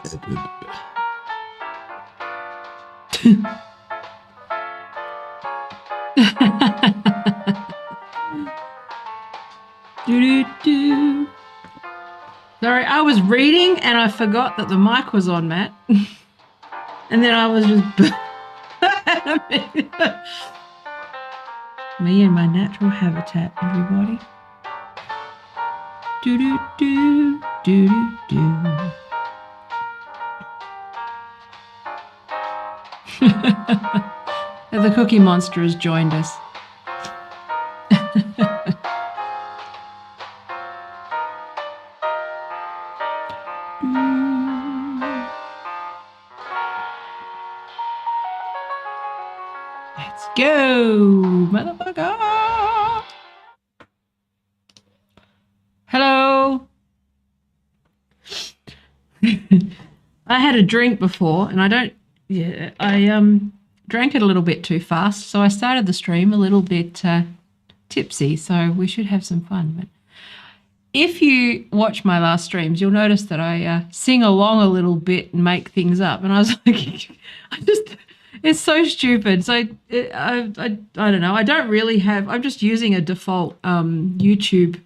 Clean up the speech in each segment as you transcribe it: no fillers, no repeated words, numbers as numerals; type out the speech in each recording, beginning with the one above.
Do-do-do. Sorry, I was reading and I forgot that the mic was on, Matt. And then I was just me in my natural habitat, everybody. Do-do-do, do-do-do. The Cookie Monster has joined us. Let's go, motherfucker. Hello. I had a drink before and I drank it a little bit too fast, so I started the stream a little bit tipsy, so we should have some fun. But if you watch my last streams, you'll notice that I sing along a little bit and make things up, and I was like, it's so stupid. So I don't know. I don't really have, I'm just using a default YouTube.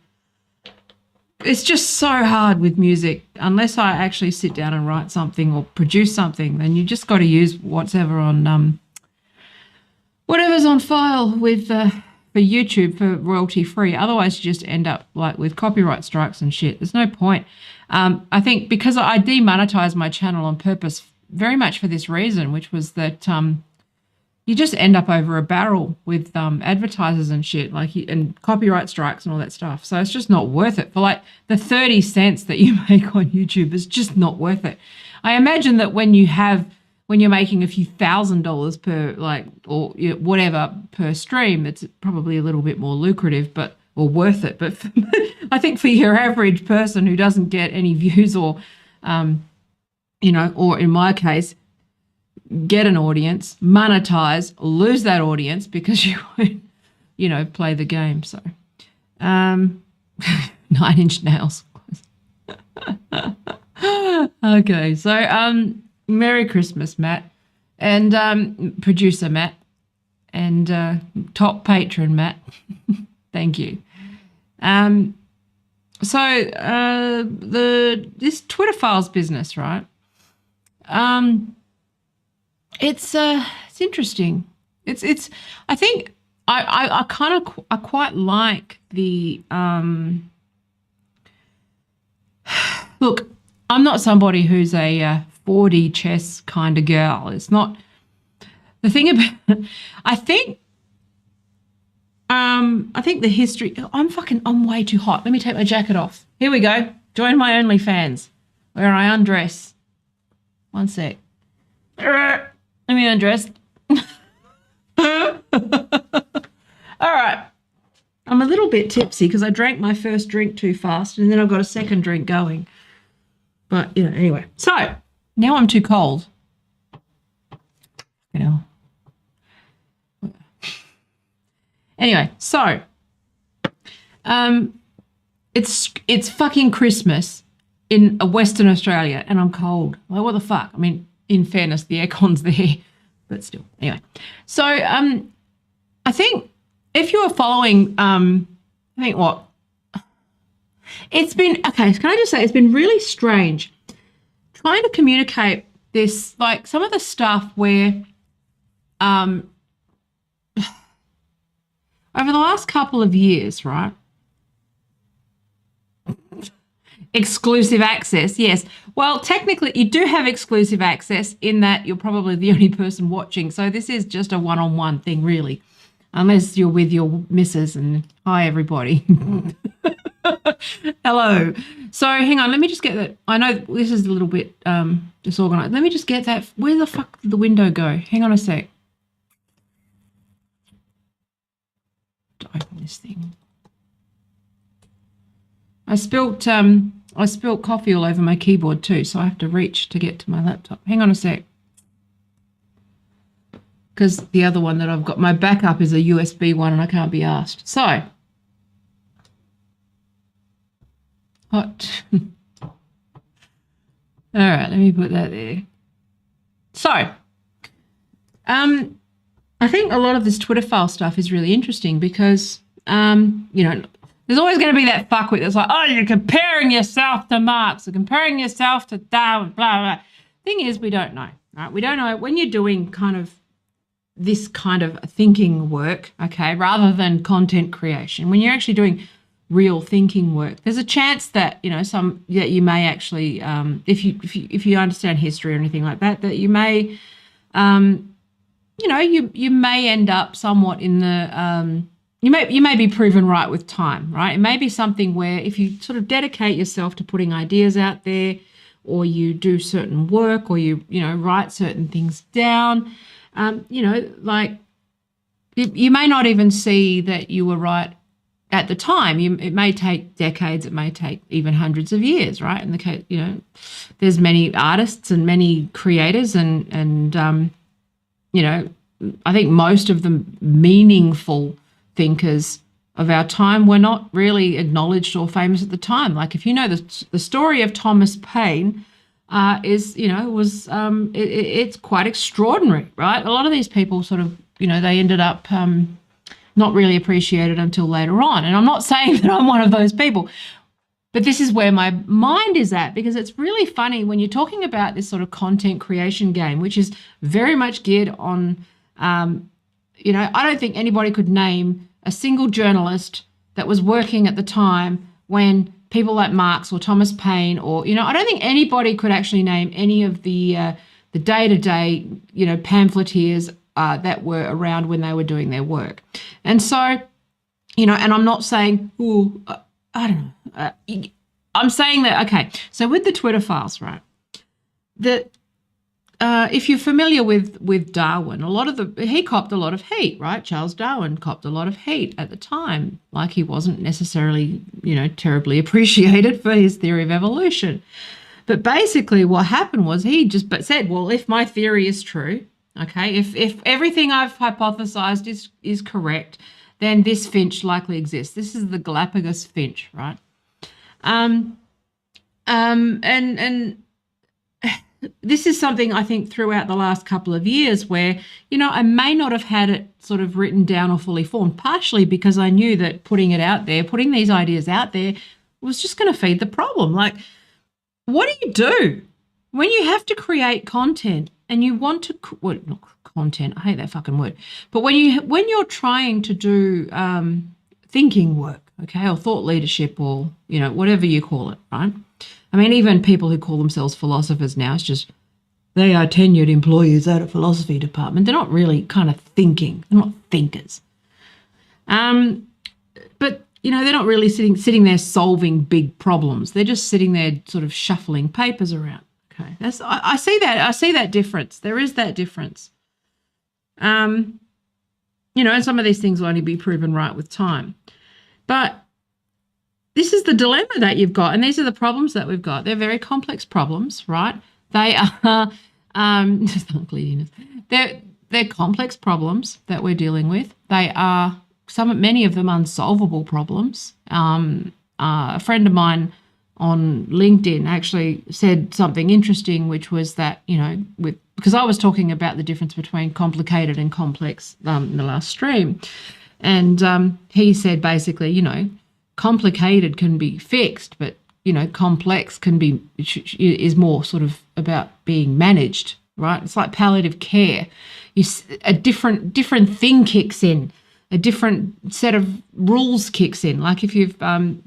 It's just so hard with music. Unless I actually sit down and write something or produce something, then you just got to use whatever on whatever's on file with for YouTube for royalty free. Otherwise, you just end up like with copyright strikes and shit. There's no point. I think because I demonetized my channel on purpose, very much for this reason, which was that you just end up over a barrel with advertisers and shit, like, and copyright strikes and all that stuff. So it's just not worth it. For like the 30 cents that you make on YouTube is just not worth it. I imagine that when you're making a few $1,000s per, like, or whatever per stream, it's probably a little bit more lucrative, or worth it. But I think for your average person who doesn't get any views or, or in my case, get an audience, monetize, lose that audience because you won't, play the game. So, 9 Inch Nails. Okay, so Merry Christmas, Matt, and producer Matt, and top patron Matt. Thank you. So this Twitter Files business, right? It's interesting. It's I think I quite like the look, I'm not somebody who's a 4D chess kind of girl. It's not the thing about I think the history I'm way too hot. Let me take my jacket off. Here we go. Join my OnlyFans where I undress. One sec. Let me undress. All right. I'm a little bit tipsy because I drank my first drink too fast and then I've got a second drink going. But, anyway. So, now I'm too cold. Anyway, so it's fucking Christmas in Western Australia and I'm cold. Like, what the fuck? I mean, in fairness, the aircon's there, but still. Anyway, so I think if you are following, it's been, okay, can I just say it's been really strange trying to communicate this, like some of the stuff where over the last couple of years, right? Exclusive access, yes. Well, technically, you do have exclusive access in that you're probably the only person watching. So this is just a one-on-one thing, really, unless you're with your missus and hi, everybody. Hello. So hang on, let me just get that. I know this is a little bit disorganized. Let me just get that. Where the fuck did the window go? Hang on a sec. To open this thing. I spilt coffee all over my keyboard too, so I have to reach to get to my laptop. Hang on a sec. Because the other one that I've got, my backup is a USB one and I can't be asked. So, hot. All right, let me put that there. So, I think a lot of this Twitter file stuff is really interesting because, there's always going to be that fuckwit that's like, oh, you're comparing yourself to Marx, or comparing yourself to Darwin, blah, blah. Thing is, we don't know, right? We don't know when you're doing kind of this kind of thinking work, okay, rather than content creation. When you're actually doing real thinking work, there's a chance that that you may actually, if you understand history or anything like that, that you may, you may end up somewhat in the you may be proven right with time, right? It may be something where if you sort of dedicate yourself to putting ideas out there, or you do certain work, or you write certain things down, like you may not even see that you were right at the time. It may take decades, it may take even hundreds of years, right? In the case, there's many artists and many creators, and I think most of the meaningful thinkers of our time were not really acknowledged or famous at the time. Like if you know the story of Thomas Paine it's quite extraordinary, right? A lot of these people sort of they ended up not really appreciated until later on. And I'm not saying that I'm one of those people, but this is where my mind is at, because it's really funny when you're talking about this sort of content creation game, which is very much geared on I don't think anybody could name a single journalist that was working at the time when people like Marx or Thomas Paine or, I don't think anybody could actually name any of the day-to-day, pamphleteers that were around when they were doing their work. And so, and I'm not saying, I don't know. I'm saying that, okay, so with the Twitter files, right, that if you're familiar with Darwin, he copped a lot of heat, right? Charles Darwin copped a lot of heat at the time. Like he wasn't necessarily, terribly appreciated for his theory of evolution. But basically what happened was he just said, well, if my theory is true, okay, if everything I've hypothesized is correct, then this finch likely exists. This is the Galapagos finch, right? And this is something I think throughout the last couple of years where, I may not have had it sort of written down or fully formed, partially because I knew that putting it out there, putting these ideas out there was just going to feed the problem. Like, what do you do when you have to create content and you want to, well, not content, I hate that fucking word, but when you're trying to do thinking work, okay, or thought leadership or, whatever you call it, right? I mean, even people who call themselves philosophers now, it's just they are tenured employees at a philosophy department. They're not really kind of thinking. They're not thinkers. But, they're not really sitting there solving big problems. They're just sitting there sort of shuffling papers around. Okay, I see that. I see that difference. There is that difference. And some of these things will only be proven right with time. But this is the dilemma that you've got, and these are the problems that we've got. They're very complex problems, right? They are, they're complex problems that we're dealing with. They are many of them unsolvable problems. A friend of mine on LinkedIn actually said something interesting, which was that, because I was talking about the difference between complicated and complex in the last stream, and he said basically, complicated can be fixed, but complex is more sort of about being managed, right? It's like palliative care. A different thing kicks in, a different set of rules kicks in. Like if you've had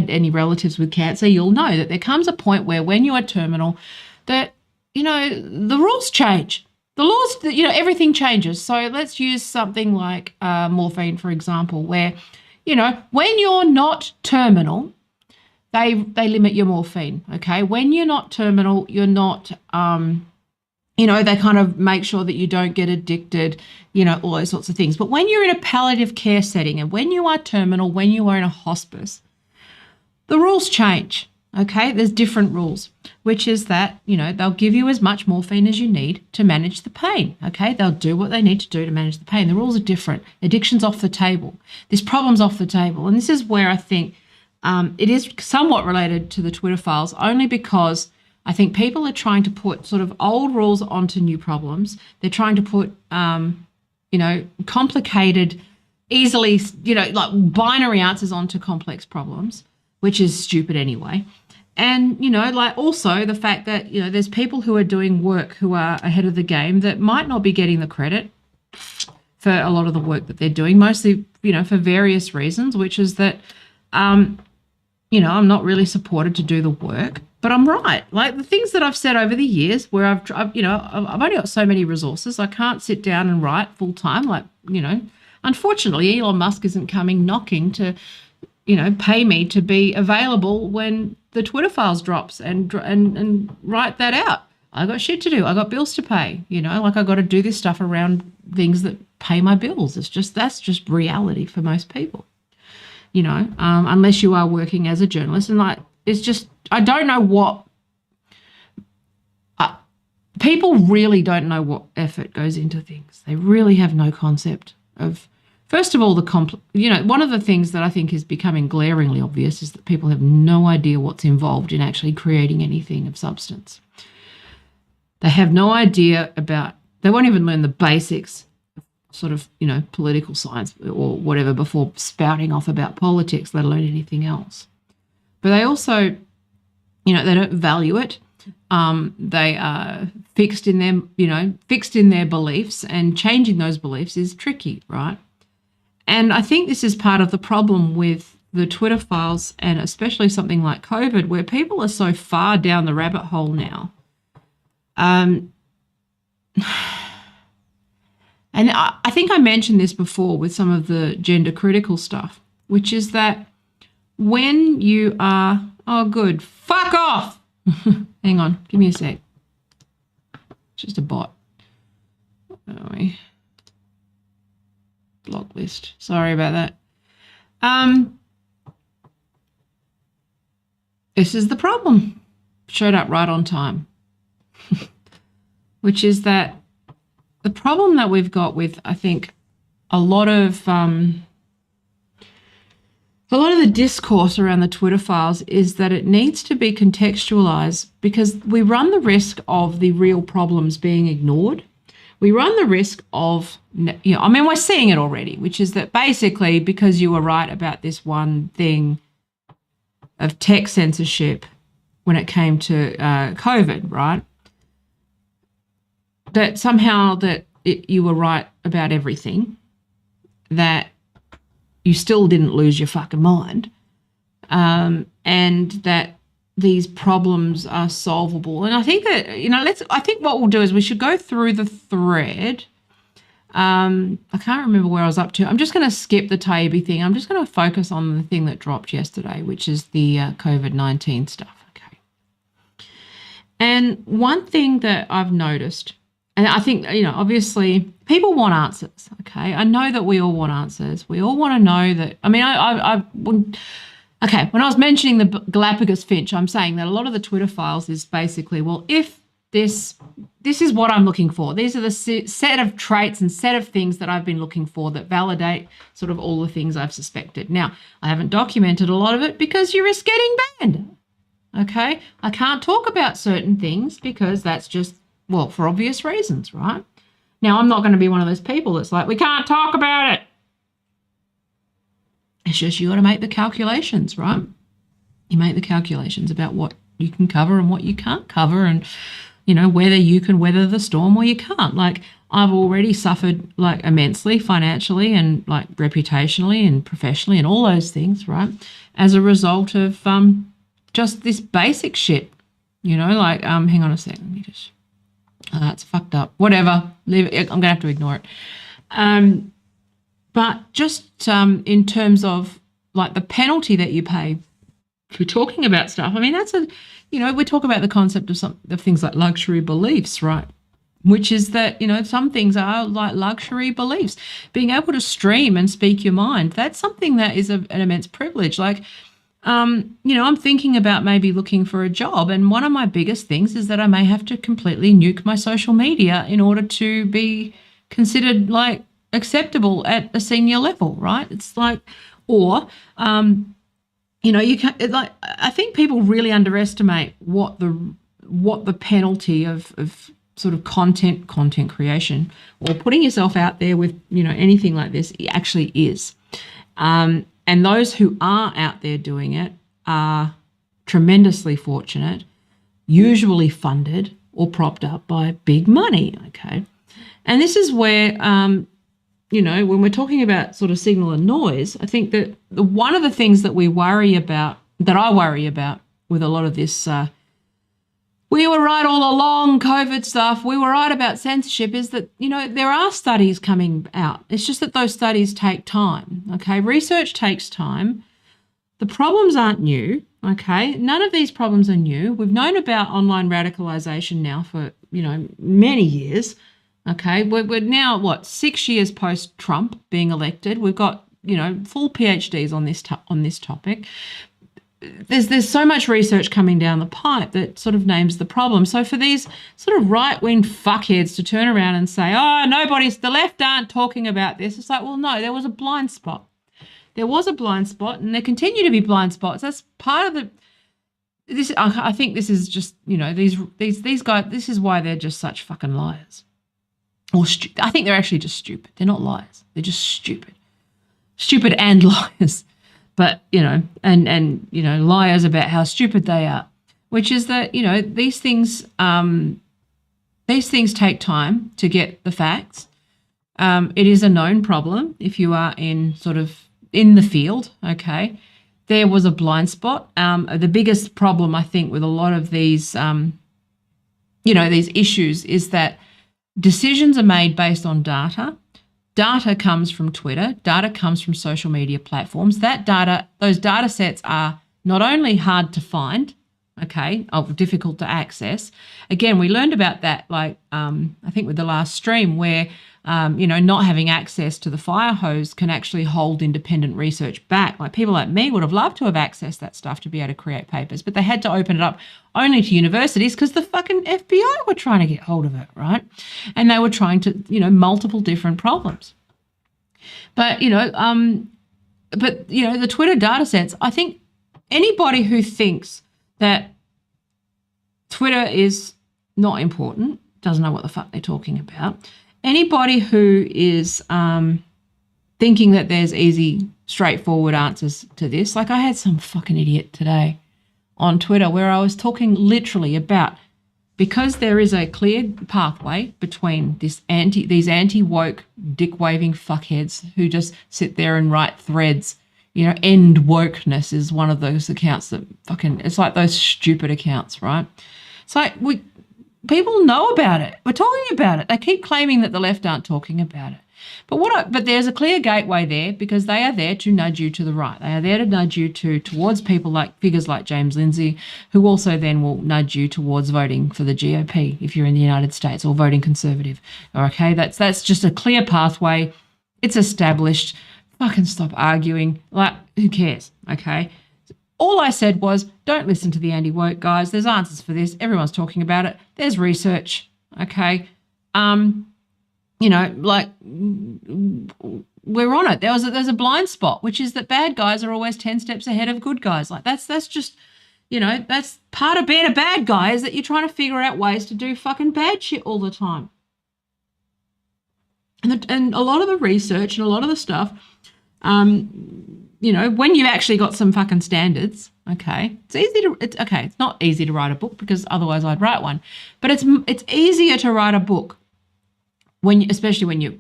any relatives with cancer, you'll know that there comes a point where when you are terminal, that the rules change. The laws, everything changes. So let's use something like morphine, for example, where when you're not terminal, they limit your morphine, okay? When you're not terminal, you're not, they kind of make sure that you don't get addicted, all those sorts of things. But when you're in a palliative care setting and when you are terminal, when you are in a hospice, the rules change, okay? There's different rules, which is that, they'll give you as much morphine as you need to manage the pain, okay? They'll do what they need to do to manage the pain. The rules are different. Addiction's off the table. This problem's off the table. And this is where I think it is somewhat related to the Twitter files, only because I think people are trying to put sort of old rules onto new problems. They're trying to put, complicated, easily, like binary answers onto complex problems, which is stupid anyway. And, like also the fact that, there's people who are doing work who are ahead of the game that might not be getting the credit for a lot of the work that they're doing, mostly, for various reasons, which is that, I'm not really supported to do the work, but I'm right. Like the things that I've said over the years where I've only got so many resources. I can't sit down and write full time. Like, unfortunately, Elon Musk isn't coming knocking to, pay me to be available when the Twitter files drops and write that out. I got shit to do. I got bills to pay, like I got to do this stuff around things that pay my bills. That's just reality for most people, unless you are working as a journalist. And like, it's just, I don't know what, people really don't know what effort goes into things. They really have no concept of, first of all, one of the things that I think is becoming glaringly obvious is that people have no idea what's involved in actually creating anything of substance. They have no idea they won't even learn the basics of sort of, political science or whatever before spouting off about politics, let alone anything else. But they also, they don't value it. They are fixed in their beliefs, and changing those beliefs is tricky, right? And I think this is part of the problem with the Twitter files, and especially something like COVID, where people are so far down the rabbit hole now. And I think I mentioned this before with some of the gender critical stuff, which is that when you are, oh, good, fuck off. Hang on, give me a sec. It's just a bot. Block list. Sorry about that. This is the problem. Showed up right on time. Which is that the problem that we've got with, I think, a lot of the discourse around the Twitter files is that it needs to be contextualized, because we run the risk of the real problems being ignored. We run the risk of, we're seeing it already, which is that basically because you were right about this one thing of tech censorship when it came to COVID, right? That somehow you were right about everything, that you still didn't lose your fucking mind, and that these problems are solvable. And I think that, I think what we'll do is we should go through the thread. I can't remember where I was up to. I'm just going to skip the Taibbi thing. I'm just going to focus on the thing that dropped yesterday, which is the COVID-19 stuff. Okay. And one thing that I've noticed, and I think, obviously people want answers, okay? I know that we all want answers. We all want to know that, when I was mentioning the Galapagos finch, I'm saying that a lot of the Twitter files is basically, well, if this is what I'm looking for. These are the set of traits and set of things that I've been looking for that validate sort of all the things I've suspected. Now, I haven't documented a lot of it because you risk getting banned, okay? I can't talk about certain things because that's just, well, for obvious reasons, right? Now, I'm not going to be one of those people that's like, we can't talk about it. It's just you got to make the calculations, right? You make the calculations about what you can cover and what you can't cover, and, whether you can weather the storm or you can't. Like, I've already suffered, like, immensely financially and, like, reputationally and professionally and all those things, right, as a result of just this basic shit, hang on a second. Let me just... it's fucked up. Whatever. Leave it. I'm going to have to ignore it. But just in terms of, like, the penalty that you pay for talking about stuff, that's we talk about the concept of things like luxury beliefs, right? Which is that, some things are like luxury beliefs. Being able to stream and speak your mind, that's something that is an immense privilege. Like, I'm thinking about maybe looking for a job, and one of my biggest things is that I may have to completely nuke my social media in order to be considered, like, acceptable at a senior level, right? It's like, or, you can, like, I think people really underestimate what what the penalty of sort of content creation or putting yourself out there with, anything like this actually is. And those who are out there doing it are tremendously fortunate, usually funded or propped up by big money, okay? And this is where, when we're talking about sort of signal and noise, I think that one of the things that I worry about with a lot of this, we were right all along, COVID stuff, we were right about censorship, is that, there are studies coming out. It's just that those studies take time, okay? Research takes time. The problems aren't new, okay? None of these problems are new. We've known about online radicalization now for, many years, okay? We're now, 6 years post-Trump being elected. We've got, full PhDs on this topic. There's so much research coming down the pipe that sort of names the problem. So for these sort of right-wing fuckheads to turn around and say, the left aren't talking about this, it's like, well, no, there was a blind spot. There was a blind spot, and there continue to be blind spots. That's part of this. I think this is just, these guys, this is why they're just such fucking liars. I think they're actually just stupid. They're not liars. They're just stupid. Stupid and liars. But, and liars about how stupid they are, which is that, these things take time to get the facts. It is a known problem if you are in the field, okay? There was a blind spot. The biggest problem, I think, with a lot of these, these issues is that decisions are made based on data. Data comes from Twitter. Data comes from social media platforms. Those data sets are not only hard to find, okay, difficult to access. Again, we learned about that, I think with the last stream, where, not having access to the fire hose can actually hold independent research back. Like people like me would have loved to have accessed that stuff to be able to create papers, but they had to open it up only to universities because the fucking FBI were trying to get hold of it, right? And they were trying to, multiple different problems. But, the Twitter data sets, I think anybody who thinks that Twitter is not important doesn't know what the fuck they're talking about. Anybody who is thinking that there's easy, straightforward answers to this, like I had some fucking idiot today on Twitter where I was talking literally about, because there is a clear pathway between these anti-woke, dick-waving fuckheads who just sit there and write threads. End wokeness is one of those accounts that it's like those stupid accounts, right? It's like people know about it. We're talking about it. They keep claiming that the left aren't talking about it. But there's a clear gateway there because they are there to nudge you to the right. They are there to nudge you towards figures like James Lindsay, who also then will nudge you towards voting for the GOP if you're in the United States, or voting Conservative. Okay, that's just a clear pathway. It's established. Fucking stop arguing. Like, who cares? Okay. All I said was, don't listen to the anti-woke guys. There's answers for this. Everyone's talking about it. There's research. Okay. We're on it. There's a blind spot, which is that bad guys are always 10 steps ahead of good guys. Like that's just, that's part of being a bad guy, is that you're trying to figure out ways to do fucking bad shit all the time. And a lot of the research and a lot of the stuff, when you've actually got some fucking standards, okay, it's not easy to write a book because otherwise I'd write one, but it's easier to write a book especially when you've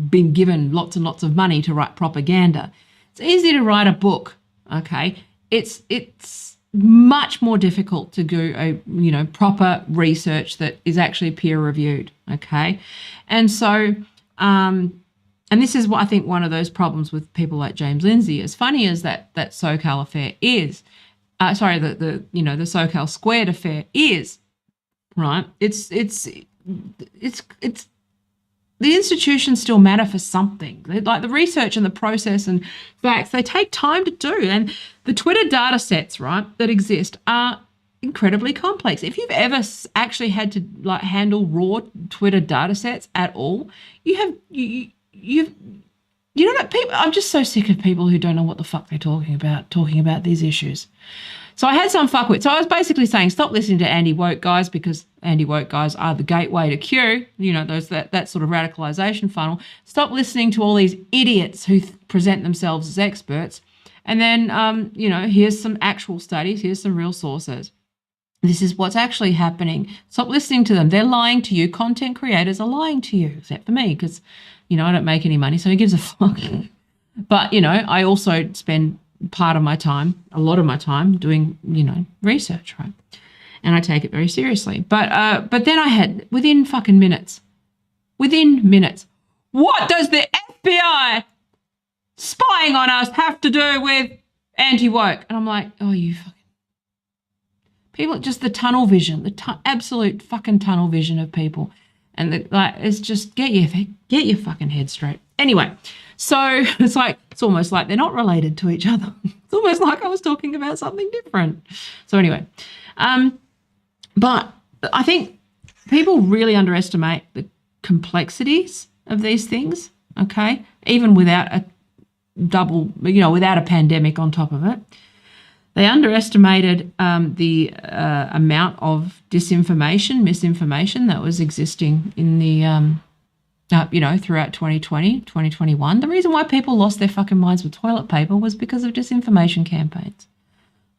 been given lots and lots of money to write propaganda. It's easy to write a book, okay? It's much more difficult to do a proper research that is actually peer reviewed, okay? And so and this is what I think one of those problems with people like James Lindsay, as funny as that SoCal affair is, the SoCal Squared affair is, right? It's the institutions still matter for something. Like the research and the process and facts, they take time to do. And the Twitter data sets, right, that exist are incredibly complex. If you've ever actually had to handle raw Twitter data sets at all, people. I'm just so sick of people who don't know what the fuck they're talking about these issues. So I had some fuckwit. So I was basically saying, stop listening to anti-woke guys, because anti-woke guys are the gateway to Q, you know, that sort of radicalization funnel. Stop listening to all these idiots who present themselves as experts. And then, you know, here's some actual studies, here's some real sources. This is what's actually happening. Stop listening to them. They're lying to you. Content creators are lying to you, except for me, because, you know, I don't make any money, so who gives a fuck? But, you know, I also spend part of my time, a lot of my time, doing, you know, research, right? And I take it very seriously. But then I had, within minutes, what does the FBI spying on us have to do with anti-woke? And I'm like, oh, you fucking people, just the tunnel vision, the absolute fucking tunnel vision of people. And it's just get your fucking head straight. Anyway, so it's almost like they're not related to each other. It's almost like I was talking about something different. So anyway, but I think people really underestimate the complexities of these things. Okay, even without a without a pandemic on top of it. They underestimated the amount of disinformation, misinformation that was existing in the, throughout 2020, 2021. The reason why people lost their fucking minds with toilet paper was because of disinformation campaigns.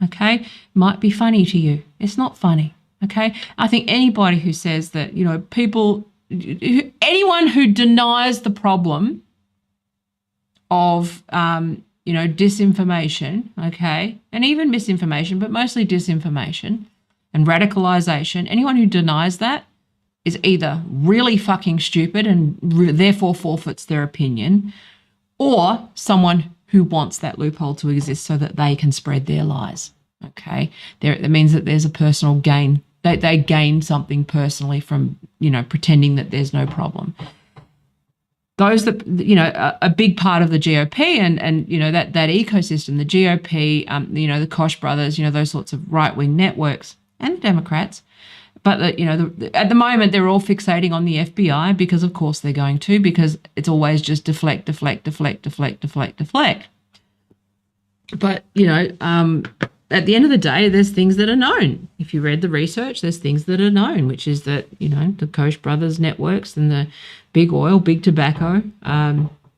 Okay? Might be funny to you. It's not funny. Okay? I think anybody who says that, you know, anyone who denies the problem of, disinformation, okay, and even misinformation, but mostly disinformation and radicalization, anyone who denies that is either really fucking stupid and therefore forfeits their opinion, or someone who wants that loophole to exist so that they can spread their lies, okay? That means that there's a personal gain. They gain something personally from, you know, pretending that there's no problem. Those that, you know, a big part of the GOP and you know, that ecosystem, the GOP, the Koch brothers, you know, those sorts of right-wing networks, and the Democrats. But, at the moment, they're all fixating on the FBI because, of course, they're going to, because it's always just deflect. But, at the end of the day, there's things that are known. If you read the research, there's things that are known, which is that, you know, the Koch brothers networks and the big oil, big tobacco,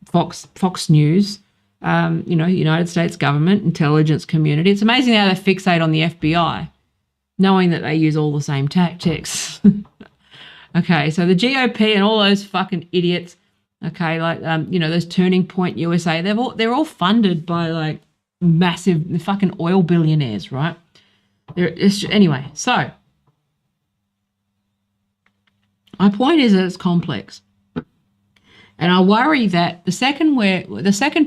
Fox News, United States government, intelligence community. It's amazing how they fixate on the FBI, knowing that they use all the same tactics. Okay, so the GOP and all those fucking idiots, okay, like, those Turning Point USA, they're all funded by, like, massive fucking oil billionaires, right? Anyway, so my point is that it's complex. And I worry that the second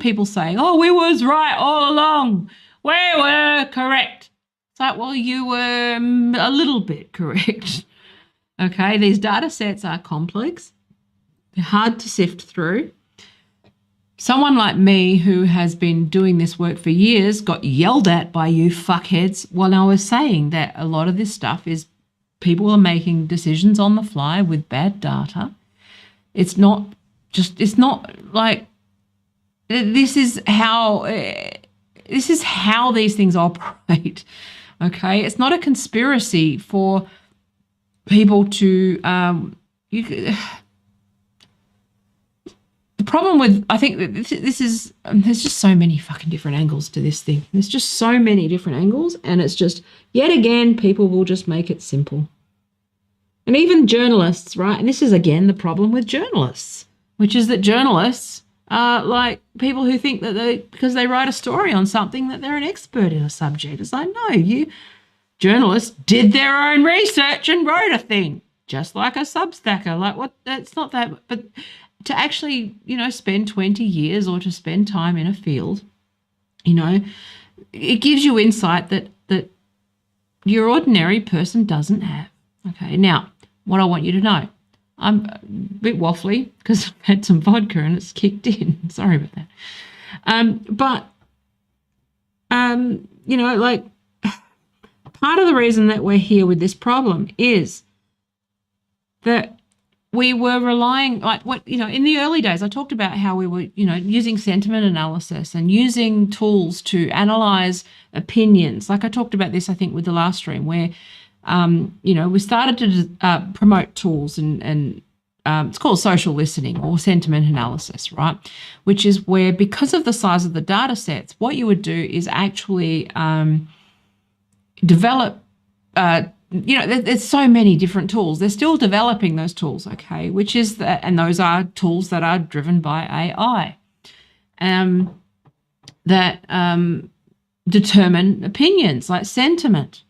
people say, oh, we was right all along, we were correct. It's like, well, you were a little bit correct. Okay, these data sets are complex. They're hard to sift through. Someone like me who has been doing this work for years got yelled at by you fuckheads when I was saying that a lot of this stuff is people are making decisions on the fly with bad data. It's not like this is how these things operate. Okay, it's not a conspiracy for people to the problem with, I think that this is, there's just so many fucking different angles to this thing. There's just so many different angles, and it's just, yet again, people will just make it simple. And even journalists, right? And this is, again, the problem with journalists, which is that journalists are like people who think that because they write a story on something, that they're an expert in a subject. It's like, no, journalists did their own research and wrote a thing, just like a Substacker. Like, what? It's not that, but to actually, spend 20 years or to spend time in a field, it gives you insight that your ordinary person doesn't have. Okay, now, what I want you to know, I'm a bit waffly because I've had some vodka and it's kicked in. Sorry about that. Part of the reason that we're here with this problem is that we were relying, like, what, in the early days, I talked about how we were, using sentiment analysis and using tools to analyze opinions. Like I talked about this, I think, with the last stream, where, we started to promote tools and it's called social listening or sentiment analysis, right? Which is where, because of the size of the data sets, what you would do is actually develop, there's so many different tools. They're still developing those tools, okay, which is that, and those are tools that are driven by AI that determine opinions like sentiment.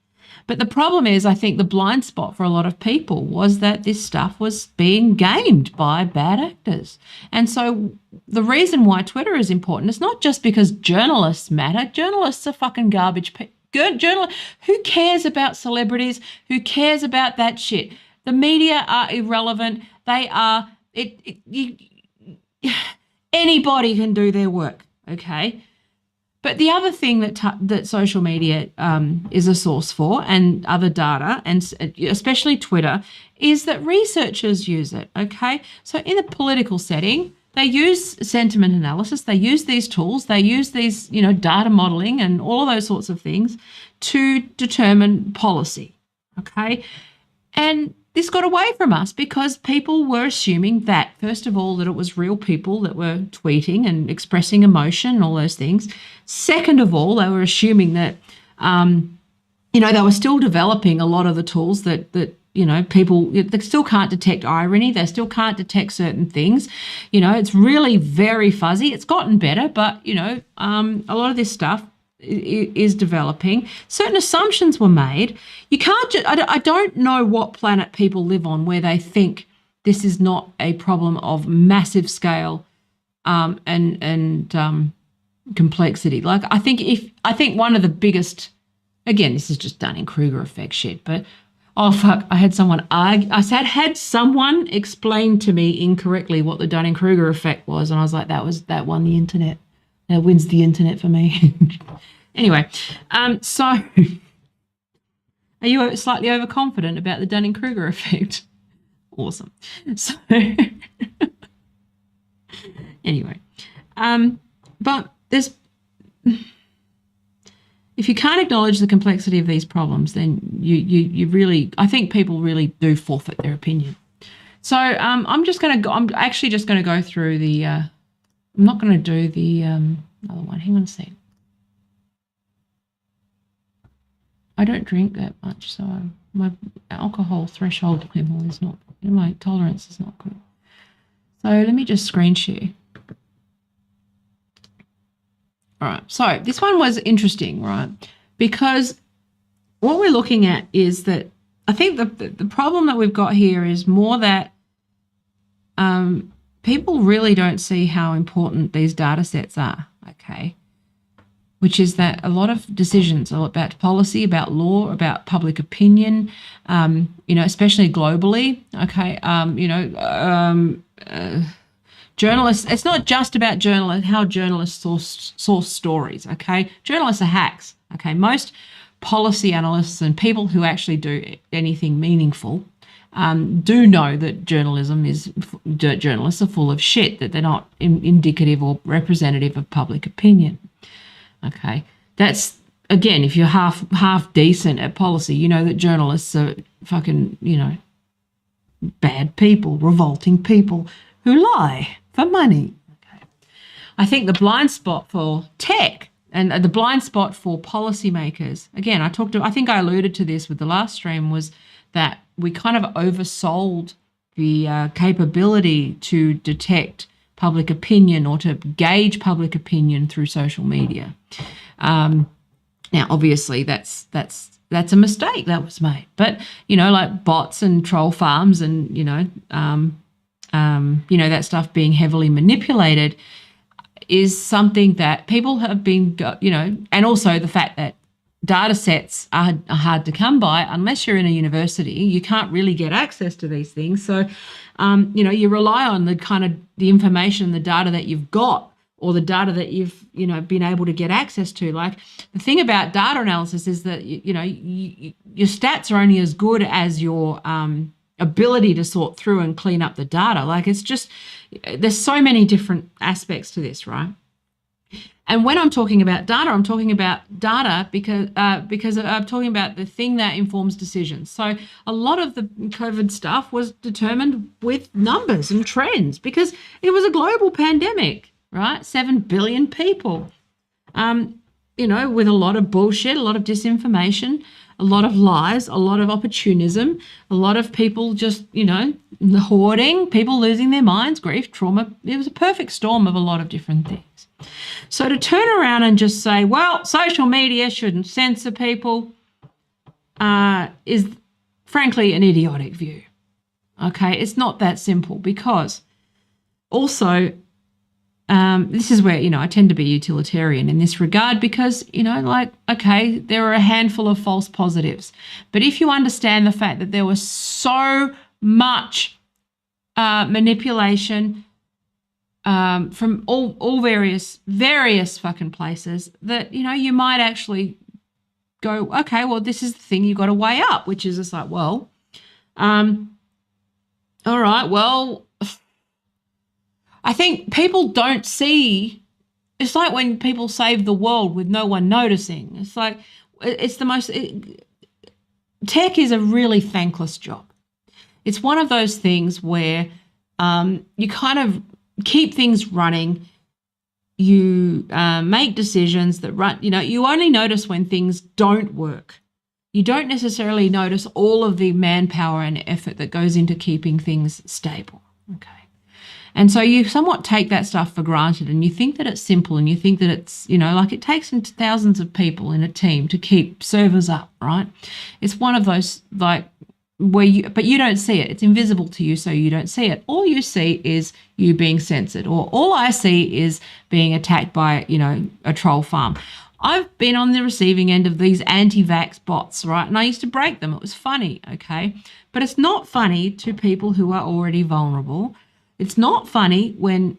But the problem is, I think the blind spot for a lot of people was that this stuff was being gamed by bad actors. And so the reason why Twitter is important is not just because journalists matter. Journalists are fucking garbage. Who cares about celebrities? Who cares about that shit? The media are irrelevant. They are, anybody can do their work, okay? But the other thing that social media is a source for, and other data, and especially Twitter, is that researchers use it, okay? So in a political setting, they use sentiment analysis, they use these tools, they use these, data modeling and all of those sorts of things to determine policy, okay? And this got away from us because people were assuming that, first of all, that it was real people that were tweeting and expressing emotion and all those things. Second of all, they were assuming that, they were still developing a lot of the tools that people, they still can't detect irony. They still can't detect certain things. It's really very fuzzy. It's gotten better, but, a lot of this stuff is developing. Certain assumptions were made. You can't I don't know what planet people live on where they think this is not a problem of massive scale and complexity. Like, I think one of the biggest, again, this is just Dunning-Kruger effect shit, but oh fuck, I had someone explain to me incorrectly what the Dunning-Kruger effect was, and I was like, that won the internet. That wins the internet for me. Anyway, so are you slightly overconfident about the Dunning-Kruger effect? Awesome. So anyway, but there's, if you can't acknowledge the complexity of these problems, then you really, I think people really do forfeit their opinion. So I'm actually just going to go through the, I'm not going to do the other one. Hang on a second. I don't drink that much, so my alcohol threshold level is not, my tolerance is not good. So let me just screen share. All right, so this one was interesting, right? Because what we're looking at is that I think the problem that we've got here is more that people really don't see how important these data sets are, okay? Which is that a lot of decisions are about policy, about law, about public opinion, especially globally, okay? Journalists, it's not just about how journalists source stories, okay? Journalists are hacks, okay? Most policy analysts and people who actually do anything meaningful do know that journalists are full of shit, that they're not indicative or representative of public opinion. Okay, that's, again, if you're half decent at policy, you know that journalists are fucking, bad people, revolting people who lie for money. Okay, I think the blind spot for tech and the blind spot for policymakers, again, I think I alluded to this with the last stream, was that we kind of oversold the capability to detect public opinion or to gauge public opinion through social media. Now, obviously, that's a mistake that was made. But like bots and troll farms and that stuff being heavily manipulated is something that people have been, and also the fact that data sets are hard to come by. Unless you're in a university, you can't really get access to these things. So, you rely on the information, the data that you've got, or the data that you've, been able to get access to. Like, the thing about data analysis is that, your stats are only as good as your ability to sort through and clean up the data. Like, it's just, there's so many different aspects to this, right? And when I'm talking about data, I'm talking about data because I'm talking about the thing that informs decisions. So a lot of the COVID stuff was determined with numbers and trends because it was a global pandemic, right? 7 billion people, with a lot of bullshit, a lot of disinformation, a lot of lies, a lot of opportunism, a lot of people just, hoarding, people losing their minds, grief, trauma. It was a perfect storm of a lot of different things. So to turn around and just say, well, social media shouldn't censor people is frankly an idiotic view. Okay, it's not that simple because also this is where, I tend to be utilitarian in this regard because, okay, there are a handful of false positives. But if you understand the fact that there was so much manipulation from all various fucking places that, you might actually go, okay, well, this is the thing you got to weigh up, which is just like, well, all right, well, I think people don't see, it's like when people save the world with no one noticing. It's like, it's the most, tech is a really thankless job. It's one of those things where you kind of keep things running, you make decisions that run, you only notice when things don't work. You don't necessarily notice all of the manpower and effort that goes into keeping things stable, okay? And so you somewhat take that stuff for granted and you think that it's simple and you think that it's, it takes thousands of people in a team to keep servers up, right? It's one of those, but you don't see it. It's invisible to you, so you don't see it. All you see is you being censored, or all I see is being attacked by, a troll farm. I've been on the receiving end of these anti-vax bots, right? And I used to break them. It was funny, okay? But it's not funny to people who are already vulnerable. It's not funny when,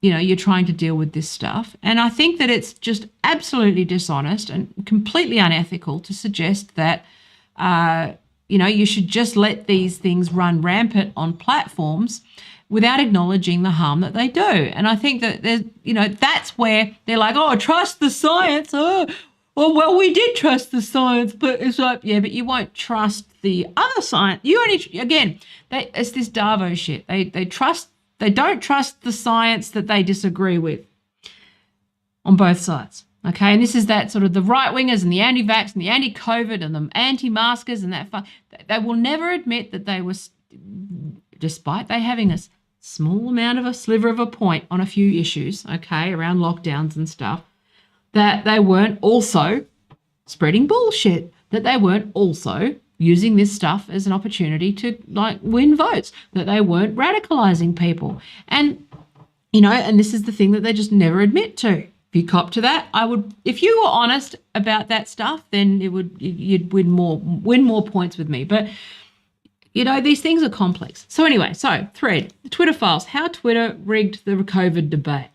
you're trying to deal with this stuff. And I think that it's just absolutely dishonest and completely unethical to suggest that, you should just let these things run rampant on platforms without acknowledging the harm that they do. And I think that there's, that's where they're like, oh, trust the science. Oh, well, we did trust the science, but it's like, yeah, but you won't trust the other science. You only, again, it's this Davos shit. They don't trust the science that they disagree with on both sides. Okay, and this is that sort of the right-wingers and the anti-vax and the anti-COVID and the anti-maskers and that. They will never admit that they were, despite they having a small amount of a sliver of a point on a few issues, okay, around lockdowns and stuff, that they weren't also spreading bullshit, that they weren't also using this stuff as an opportunity to win votes, that they weren't radicalizing people. And, and this is the thing that they just never admit to. If you cop to that, if you were honest about that stuff, then you'd win more points with me. But these things are complex. So anyway, Thread, the Twitter files, how Twitter rigged the COVID debate.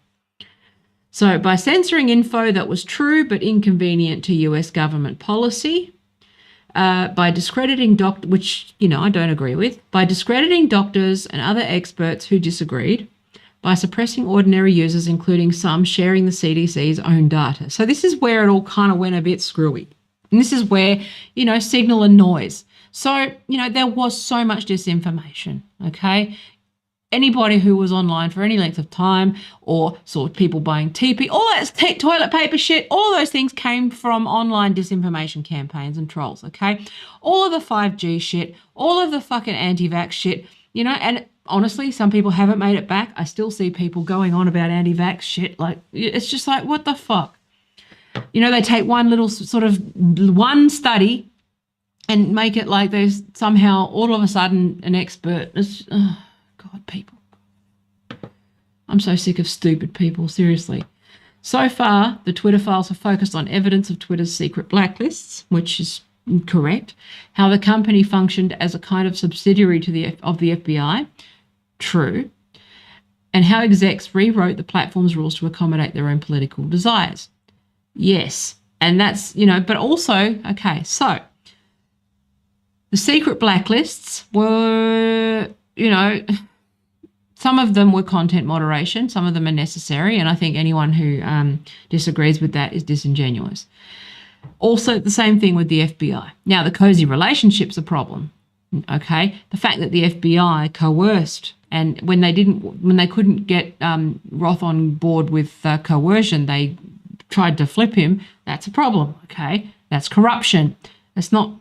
So by censoring info that was true but inconvenient to US government policy, by discrediting which I don't agree with, by discrediting doctors and other experts who disagreed, by suppressing ordinary users, including some sharing the CDC's own data. So this is where it all kind of went a bit screwy. And this is where, signal and noise. So, there was so much disinformation, okay? Anybody who was online for any length of time or saw people buying TP, all that toilet paper shit, all those things came from online disinformation campaigns and trolls, okay? All of the 5G shit, all of the fucking anti-vax shit, and honestly, some people haven't made it back. I still see people going on about anti-vax shit. It's just like, what the fuck? They take one little sort of one study and make it like there's somehow all of a sudden an expert. It's, oh, God, people. I'm so sick of stupid people, seriously. So far, the Twitter files have focused on evidence of Twitter's secret blacklists, which is correct. How the company functioned as a kind of subsidiary of the FBI. True. And how execs rewrote the platform's rules to accommodate their own political desires. Yes. And that's, but also, okay, so The secret blacklists were, some of them were content moderation, some of them are necessary, and I think anyone who disagrees with that is disingenuous. Also, the same thing with the FBI. Now, the cozy relationship's a problem, okay? The fact that the FBI coerced, and when they couldn't get Roth on board with coercion, they tried to flip him. That's a problem, okay? That's corruption. It's not.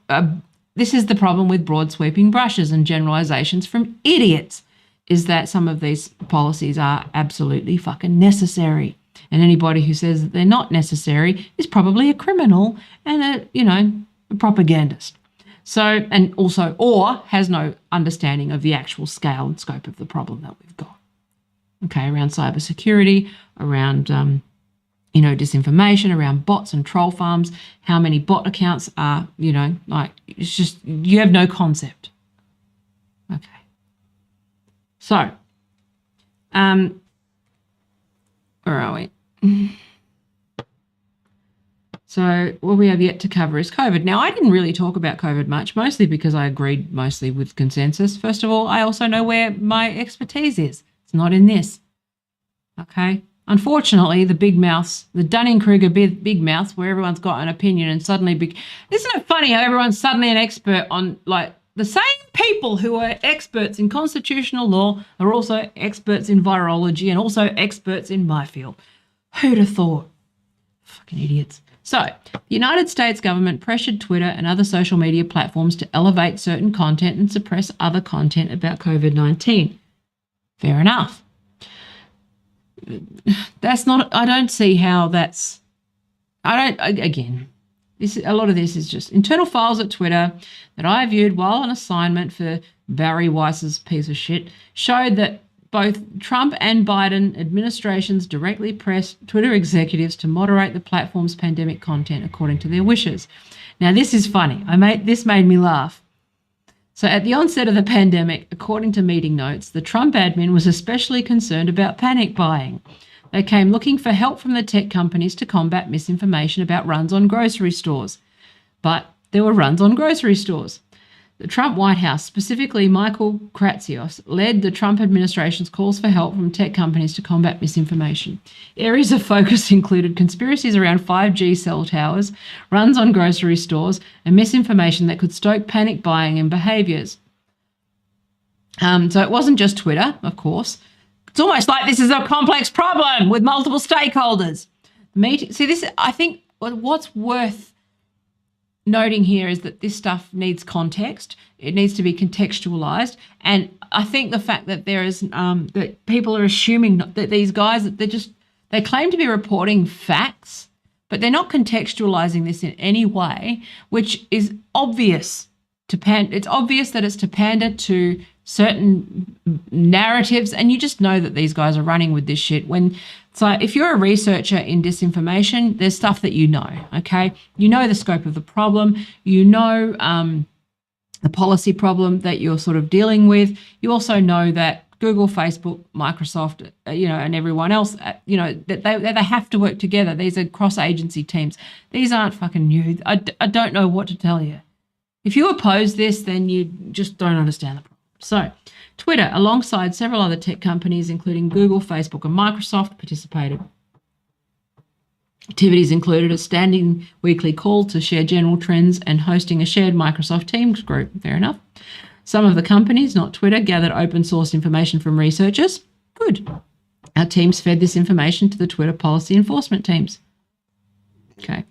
This is the problem with broad sweeping brushes and generalizations from idiots, is that some of these policies are absolutely fucking necessary. And anybody who says that they're not necessary is probably a criminal and a propagandist. So, and also, or has no understanding of the actual scale and scope of the problem that we've got. Okay, around cybersecurity, around disinformation, around bots and troll farms, how many bot accounts are, it's just, you have no concept. Okay. So, where are we? So what we have yet to cover is COVID. Now, I didn't really talk about COVID much, mostly because I agreed mostly with consensus. First of all, I also know where my expertise is. It's not in this. Okay? Unfortunately, the big mouths, the Dunning-Kruger big mouths, where everyone's got an opinion and suddenly... Isn't it funny how everyone's suddenly an expert on, the same people who are experts in constitutional law are also experts in virology and also experts in my field. Who'd have thought? Fucking idiots. So, the United States government pressured Twitter and other social media platforms to elevate certain content and suppress other content about COVID-19. Fair enough. That's not, I don't see how that's, again, a lot of this is just internal files at Twitter that I viewed while on assignment for Barry Weiss's piece of shit showed that both Trump and Biden administrations directly pressed Twitter executives to moderate the platform's pandemic content according to their wishes. Now, this is funny. This made me laugh. So at the onset of the pandemic, according to meeting notes, the Trump admin was especially concerned about panic buying. They came looking for help from the tech companies to combat misinformation about runs on grocery stores. But there were runs on grocery stores. The Trump White House, specifically Michael Kratsios, led the Trump administration's calls for help from tech companies to combat misinformation. Areas of focus included conspiracies around 5G cell towers, runs on grocery stores, and misinformation that could stoke panic buying and behaviours. So it wasn't just Twitter, of course. It's almost like this is a complex problem with multiple stakeholders. I think what's worth noting here is that this stuff needs context. It needs to be contextualized. And I think the fact that there is that people are assuming that these guys, they claim to be reporting facts, but they're not contextualizing this in any way, which is obvious. It's obvious that it's to pander to certain narratives, and you just know that these guys are running with this shit. So if you're a researcher in disinformation, there's stuff that you know, okay? You know the scope of the problem. You know the policy problem that you're sort of dealing with. You also know that Google, Facebook, Microsoft, and everyone else, that they have to work together. These are cross-agency teams. These aren't fucking new. I don't know what to tell you. If you oppose this, then you just don't understand the problem. So, Twitter, alongside several other tech companies, including Google, Facebook, and Microsoft, participated. Activities included a standing weekly call to share general trends and hosting a shared Microsoft Teams group. Fair enough. Some of the companies, not Twitter, gathered open source information from researchers. Good. Our teams fed this information to the Twitter policy enforcement teams. Okay.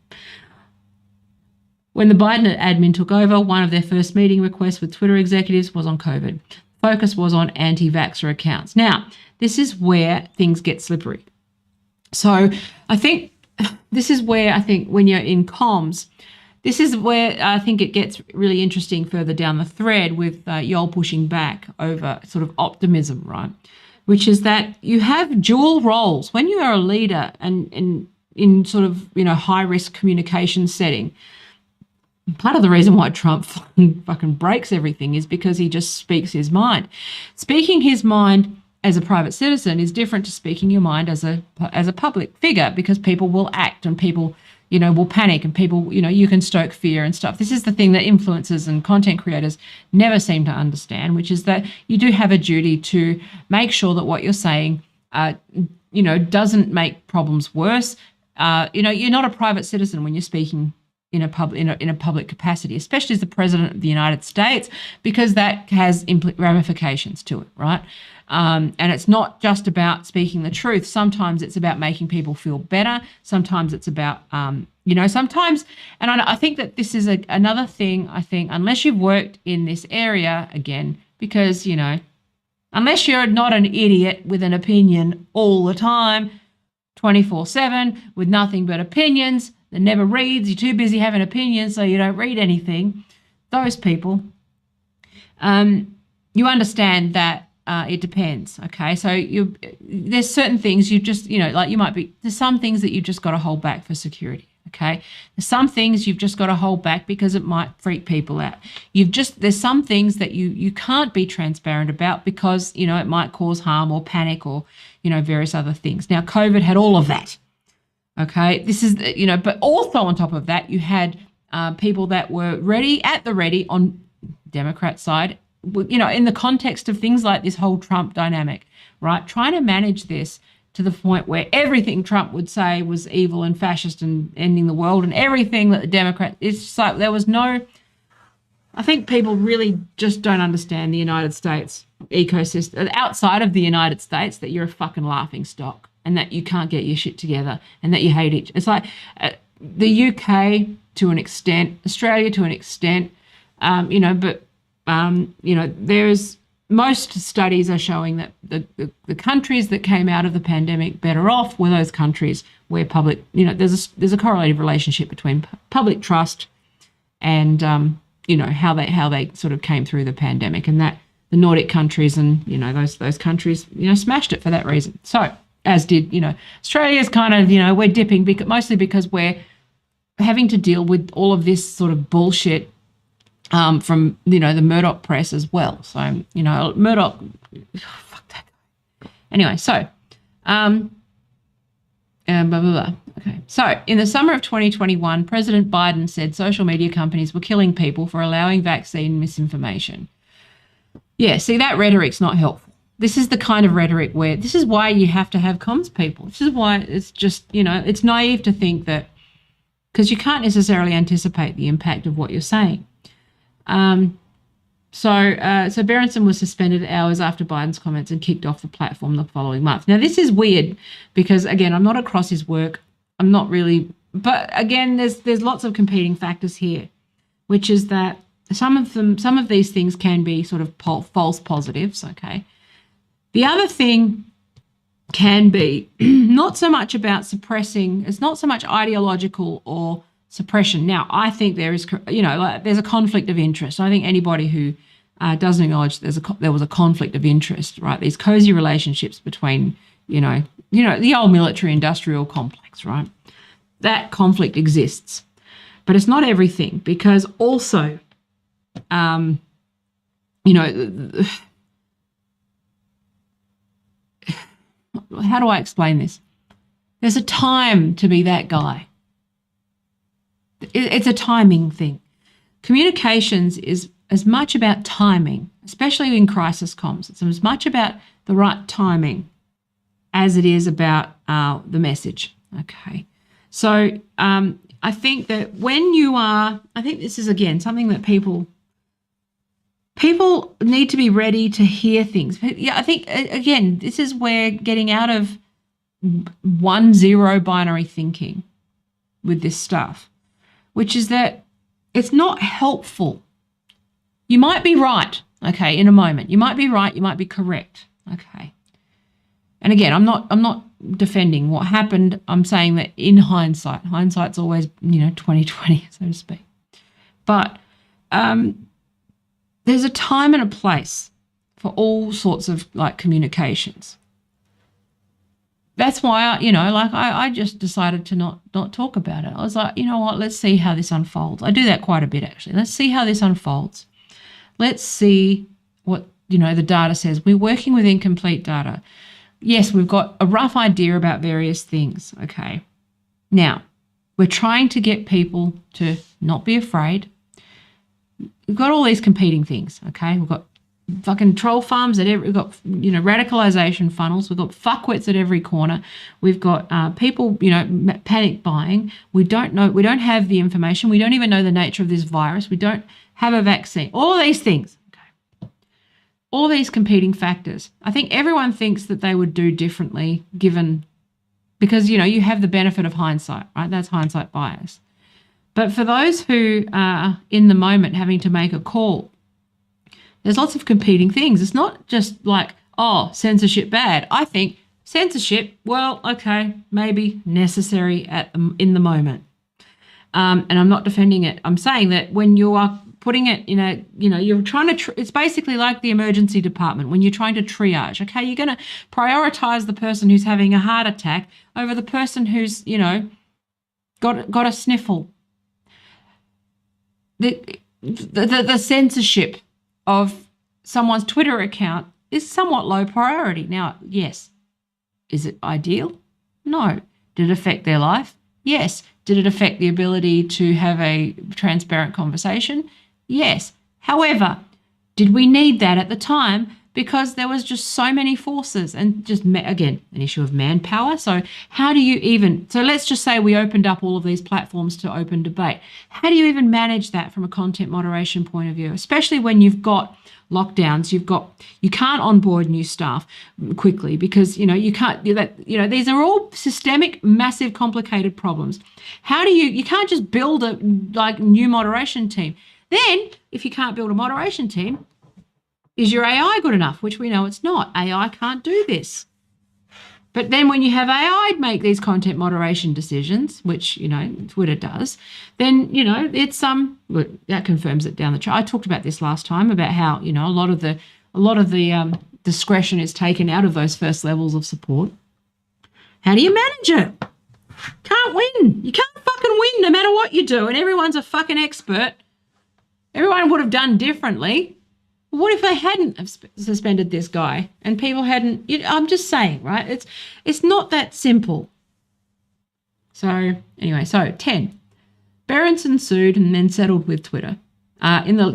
When the Biden admin took over, one of their first meeting requests with Twitter executives was on COVID. Focus was on anti-vaxxer accounts. Now, this is where things get slippery. So I think this is where when you're in comms, this is where I think it gets really interesting further down the thread with Yoel pushing back over sort of optimism, right? Which is that you have dual roles. When you are a leader and in sort of, high-risk communication setting, part of the reason why Trump fucking breaks everything is because he just speaks his mind. Speaking his mind as a private citizen is different to speaking your mind as a public figure, because people will act and people, will panic and people, you can stoke fear and stuff. This is the thing that influencers and content creators never seem to understand, which is that you do have a duty to make sure that what you're saying, doesn't make problems worse. You're not a private citizen when you're speaking in a public capacity, especially as the president of the United States, because that has ramifications to it, right? And it's not just about speaking the truth. Sometimes it's about making people feel better. Sometimes it's about, sometimes, and I think that this is another thing, I think, unless you've worked in this area, again, because, unless you're not an idiot with an opinion all the time, 24/7, with nothing but opinions, that never reads, you're too busy having opinions, so you don't read anything, those people, you understand that it depends, okay? So there's certain things there's some things that you've just got to hold back for security, okay? There's some things you've just got to hold back because it might freak people out. There's some things that you can't be transparent about because, it might cause harm or panic or, various other things. Now, COVID had all of that, okay? This is, but also on top of that, you had people that were ready on Democrat side, in the context of things like this whole Trump dynamic, right? Trying to manage this to the point where everything Trump would say was evil and fascist and ending the world, and everything that the Democrat, it's just like there was no, I think people really just don't understand the United States ecosystem outside of the United States, that you're a fucking laughing stock and that you can't get your shit together and that you hate each. It's like the UK to an extent, Australia to an extent, but there's most studies are showing that the countries that came out of the pandemic better off were those countries where public, there's a correlative relationship between public trust and how they sort of came through the pandemic, and that the Nordic countries and those countries smashed it for that reason. So as did Australia's kind of we're dipping mostly because we're having to deal with all of this sort of bullshit from the Murdoch press as well. So Murdoch, fuck that guy. Anyway, so blah blah blah. Okay, so in the summer of 2021, President Biden said social media companies were killing people for allowing vaccine misinformation. Yeah, see, that rhetoric's not helpful. This is the kind of rhetoric where this is why you have to have comms people. This is why it's just it's naive to think that, because you can't necessarily anticipate the impact of what you're saying. So Berenson was suspended hours after Biden's comments and kicked off the platform the following month. Now, this is weird because, again, I'm not across his work. I'm not really, but again, there's lots of competing factors here, which is that some of these things can be sort of false positives, okay? The other thing can be not so much about suppressing, it's not so much ideological or suppression. Now, I think there is, there's a conflict of interest. I think anybody who doesn't acknowledge there was a conflict of interest, right? These cozy relationships between, the old military-industrial complex, right? That conflict exists, but it's not everything, because also, how do I explain this? There's a time to be that guy. It's a timing thing. Communications is as much about timing, especially in crisis comms. It's as much about the right timing as it is about the message. Okay. So I think that I think this is, again, something that people need to be ready to hear things. Yeah, I think, again, this is where getting out of 1-0 binary thinking with this stuff, which is that it's not helpful. You might be right, okay, in a moment. You might be right, you might be correct, okay. And again, I'm not defending what happened. I'm saying that in hindsight's always, 20/20, so to speak. But there's a time and a place for all sorts of communications. That's why I just decided to not talk about it. I was like, you know what, let's see how this unfolds. I do that quite a bit, actually. Let's see how this unfolds. Let's see what, the data says. We're working with incomplete data. Yes, we've got a rough idea about various things, okay. Now, We're trying to get people to not be afraid. We've got all these competing things, okay? We've got fucking troll farms we've got, radicalization funnels. We've got fuckwits at every corner. We've got people, panic buying. We don't have the information. We don't even know the nature of this virus. We don't have a vaccine. All of these things, okay? All these competing factors. I think everyone thinks that they would do differently because, you have the benefit of hindsight, right? That's hindsight bias. But for those who are in the moment having to make a call, there's lots of competing things. It's not just like, oh, censorship bad. I think censorship, well, okay, maybe necessary in the moment. And I'm not defending it. I'm saying that when you are putting it in you're trying to, it's basically like the emergency department when you're trying to triage, okay? You're going to prioritize the person who's having a heart attack over the person who's, got a sniffle. The censorship of someone's Twitter account is somewhat low priority. Now, yes, is it ideal? No. Did it affect their life? Yes. Did it affect the ability to have a transparent conversation? Yes. However, did we need that at the time? Because there was just so many forces and just, again, an issue of manpower. So how do you so let's just say we opened up all of these platforms to open debate. How do you even manage that from a content moderation point of view, especially when you've got lockdowns, you can't onboard new staff quickly because, you can't do that. These are all systemic, massive, complicated problems. How do you can't just build a new moderation team. Then if you can't build a moderation team, is your AI good enough? Which we know it's not. AI can't do this. But then when you have AI make these content moderation decisions, which, Twitter does, then, it's that confirms it down the track. I talked about this last time about how, a lot of the discretion is taken out of those first levels of support. How do you manage it? Can't win. You can't fucking win no matter what you do. And everyone's a fucking expert. Everyone would have done differently. What if they hadn't have suspended this guy and people hadn't? I'm just saying, right? It's not that simple. So anyway, 10. Berenson sued and then settled with Twitter. In the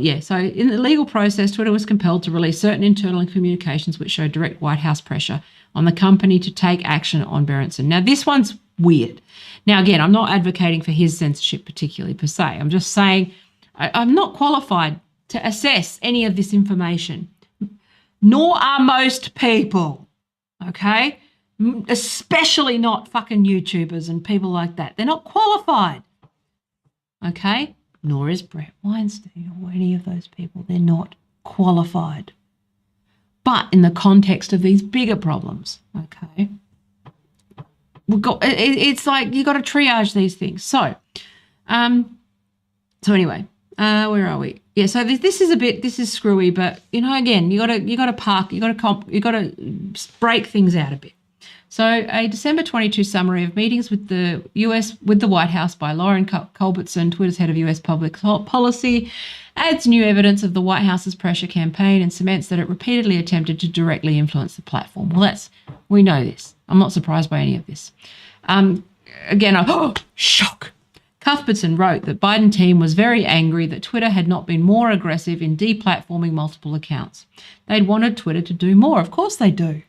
legal process, Twitter was compelled to release certain internal communications which showed direct White House pressure on the company to take action on Berenson. Now, this one's weird. Now, again, I'm not advocating for his censorship particularly per se. I'm just saying I'm not qualified to assess any of this information, nor are most people, okay? Especially not fucking YouTubers and people like that. They're not qualified, okay? Nor is Brett Weinstein or any of those people. They're not qualified. But in the context of these bigger problems, okay, it's like you got to triage these things. So anyway, where are we? Yeah, so this is screwy, but again, you got to break things out a bit. So a December 22 summary of meetings with the White House by Lauren Culbertson, Twitter's head of US public policy, adds new evidence of the White House's pressure campaign and cements that it repeatedly attempted to directly influence the platform. Well, we know this. I'm not surprised by any of this. Shock. Cuthbertson wrote that Biden team was very angry that Twitter had not been more aggressive in deplatforming multiple accounts. They'd wanted Twitter to do more. Of course they do.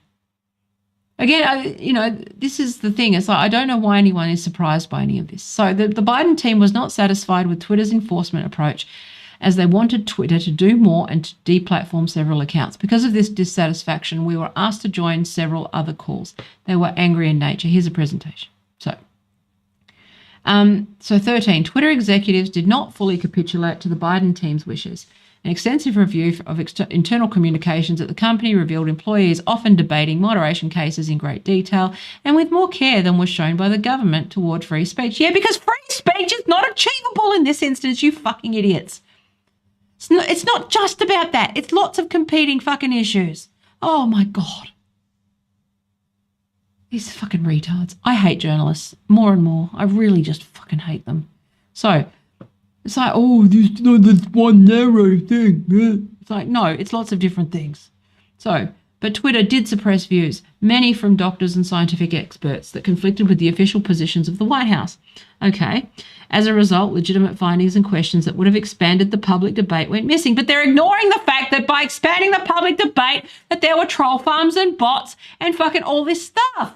Again, this is the thing. It's like I don't know why anyone is surprised by any of this. So the Biden team was not satisfied with Twitter's enforcement approach as they wanted Twitter to do more and to deplatform several accounts. Because of this dissatisfaction, we were asked to join several other calls. They were angry in nature. Here's a presentation. So 13, Twitter executives did not fully capitulate to the Biden team's wishes. An extensive review of internal communications at the company revealed employees often debating moderation cases in great detail and with more care than was shown by the government toward free speech. Yeah, because free speech is not achievable in this instance, you fucking idiots. It's not just about that. It's lots of competing fucking issues. Oh, my God. These fucking retards. I hate journalists more and more. I really just fucking hate them. So it's like, there's one narrow thing. It's like, no, it's lots of different things. So But Twitter did suppress views, many from doctors and scientific experts, that conflicted with the official positions of the White House. Okay. As a result, legitimate findings and questions that would have expanded the public debate went missing. But they're ignoring the fact that by expanding the public debate, that there were troll farms and bots and fucking all this stuff.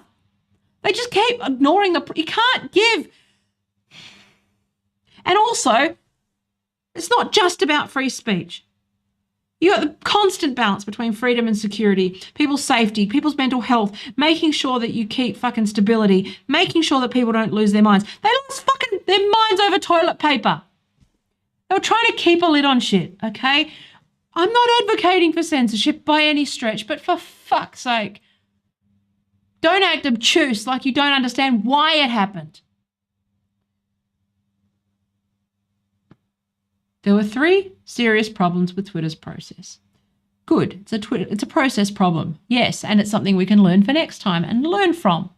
They just keep ignoring you can't give. And also, it's not just about free speech. You got the constant balance between freedom and security, people's safety, people's mental health, making sure that you keep fucking stability, making sure that people don't lose their minds. They lost fucking their minds over toilet paper. They were trying to keep a lid on shit, okay? I'm not advocating for censorship by any stretch, but for fuck's sake, don't act obtuse like you don't understand why it happened. There were 3 serious problems with Twitter's process. Good, it's a process problem. Yes, and it's something we can learn for next time and learn from.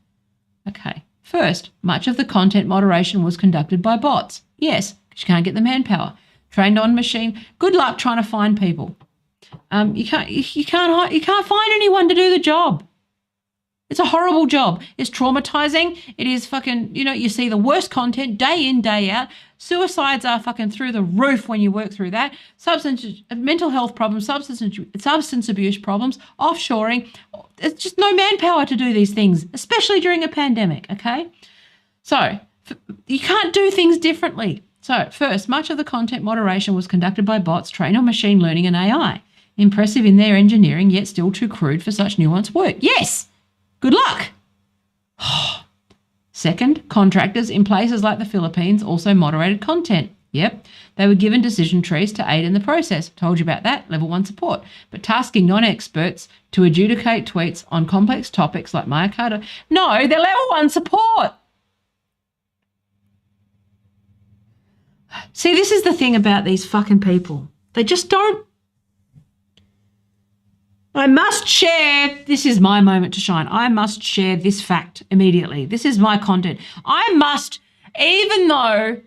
Okay, first, much of the content moderation was conducted by bots. Yes, because you can't get the manpower. Trained on machine. Good luck trying to find people. You can't find anyone to do the job. It's a horrible job. It's traumatizing. It is fucking, you see the worst content day in, day out. Suicides are fucking through the roof when you work through that. Mental health problems, substance abuse problems, offshoring. It's just no manpower to do these things, especially during a pandemic, okay? So you can't do things differently. So first, much of the content moderation was conducted by bots trained on machine learning and AI. Impressive in their engineering, yet still too crude for such nuanced work. Yes! Good luck. Second, contractors in places like the Philippines also moderated content. Yep, they were given decision trees to aid in the process. Told you about that, level 1 support. But tasking non-experts to adjudicate tweets on complex topics like myocarditis. No, they're level 1 support. See, this is the thing about these fucking people. They just don't. I must share, this is my moment to shine. I must share this fact immediately. This is my content. I must, even though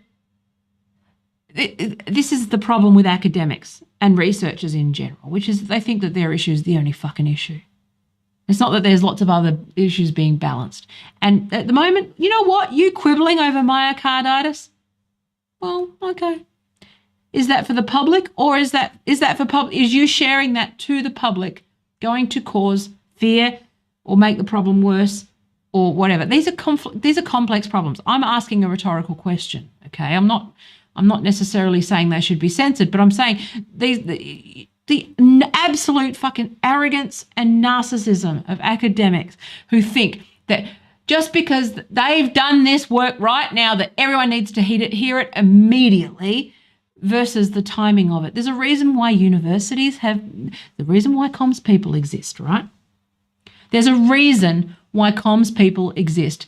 this is the problem with academics and researchers in general, which is they think that their issue is the only fucking issue. It's not that there's lots of other issues being balanced. And at the moment, you know what? You quibbling over myocarditis? Well, okay. Is that for the public, or is that for public? Is you sharing that to the public going to cause fear or make the problem worse or whatever? These are complex problems. I'm asking a rhetorical question, okay? I'm not necessarily saying they should be censored, but I'm saying the absolute fucking arrogance and narcissism of academics who think that just because they've done this work right now that everyone needs to hear it immediately, versus the timing of it. There's a reason why universities the reason why comms people exist, right? There's a reason why comms people exist.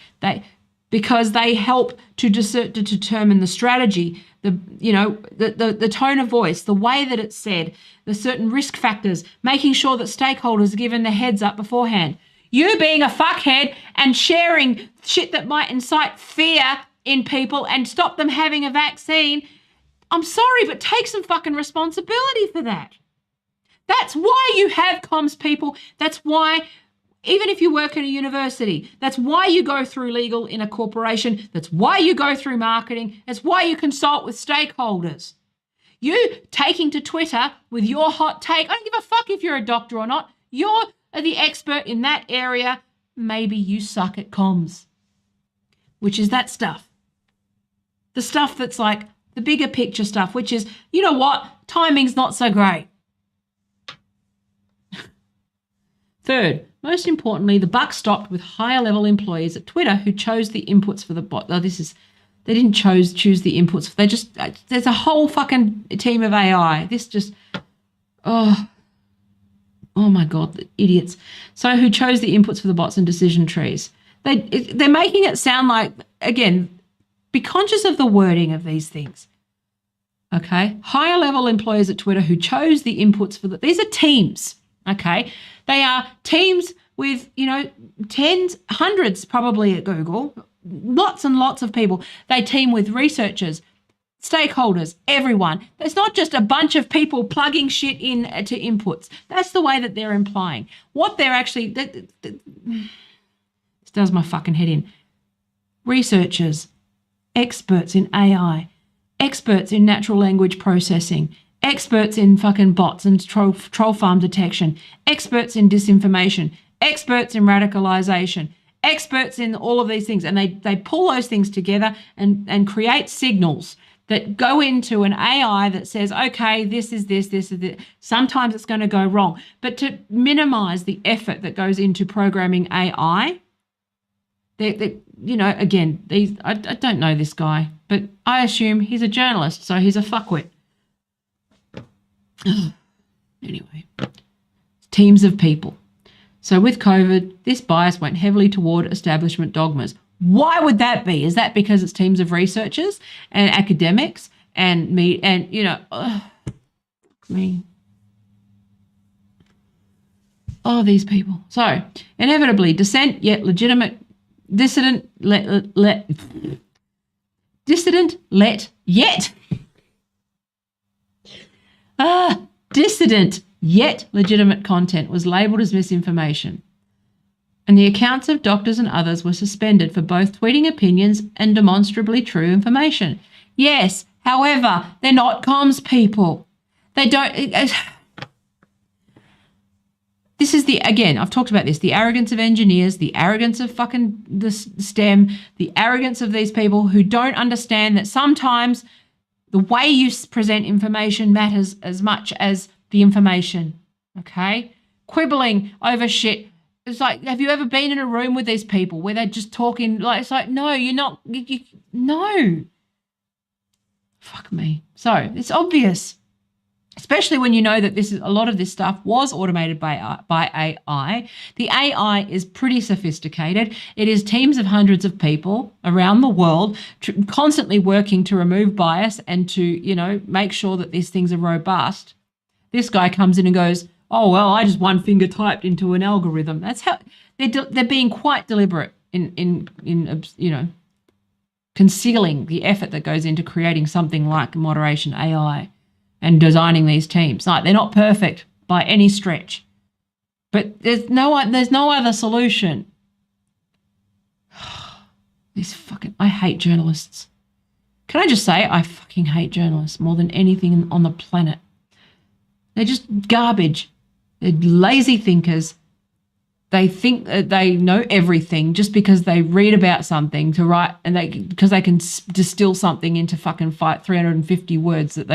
Because they help to determine the strategy, the tone of voice, the way that it's said, the certain risk factors, making sure that stakeholders are given the heads up beforehand. You being a fuckhead and sharing shit that might incite fear in people and stop them having a vaccine, I'm sorry, but take some fucking responsibility for that. That's why you have comms people. That's why, even if you work in a university, that's why you go through legal in a corporation. That's why you go through marketing. That's why you consult with stakeholders. You taking to Twitter with your hot take, I don't give a fuck if you're a doctor or not. You're the expert in that area. Maybe you suck at comms, which is that stuff. The stuff that's like, the bigger picture stuff, which is, you know what? Timing's not so great. Third, most importantly, the buck stopped with higher level employees at Twitter who chose the inputs for the bot. Oh, they didn't choose the inputs. There's a whole fucking team of AI. Oh my God, the idiots. So who chose the inputs for the bots and decision trees. They're making it sound like, again, be conscious of the wording of these things, okay? Higher level employees at Twitter who chose the inputs for these are teams, okay? They are teams with, tens, hundreds probably at Google, lots and lots of people. They team with researchers, stakeholders, everyone. It's not just a bunch of people plugging shit in to inputs. That's the way that they're implying. What they're actually, this does my fucking head in. Researchers, experts in AI, experts in natural language processing, experts in fucking bots and troll farm detection, experts in disinformation, experts in radicalization, experts in all of these things. And they pull those things together and create signals that go into an AI that says, okay, this is this, this is this. Sometimes it's going to go wrong. But to minimize the effort that goes into programming AI, again, I don't know this guy, but I assume he's a journalist, so he's a fuckwit. Anyway, teams of people. So with COVID, this bias went heavily toward establishment dogmas. Why would that be? Is that because it's teams of researchers and academics and me and these people. So inevitably dissent yet legitimate dissident yet legitimate content was labelled as misinformation, and the accounts of doctors and others were suspended for both tweeting opinions and demonstrably true information. Yes, however, they're not comms people. They don't... This is again, I've talked about this, the arrogance of engineers, the arrogance of fucking the STEM, the arrogance of these people who don't understand that sometimes the way you present information matters as much as the information, okay? Quibbling over shit. It's like, have you ever been in a room with these people where they're just talking, like, it's like, no, you're not, no. Fuck me. So it's obvious, especially when you know that a lot of this stuff was automated by AI. The AI is pretty sophisticated. It is teams of hundreds of people around the world constantly working to remove bias and to, make sure that these things are robust. This guy comes in and goes, oh, well, I just one finger typed into an algorithm. That's how they're being quite deliberate in concealing the effort that goes into creating something like moderation AI and designing these teams. Like, they're not perfect by any stretch, but there's no other solution. I hate journalists. Can I just say, I fucking hate journalists more than anything on the planet. They're just garbage. They're lazy thinkers. They think that they know everything just because they read about something to write, and because they can distill something into fucking 350 words that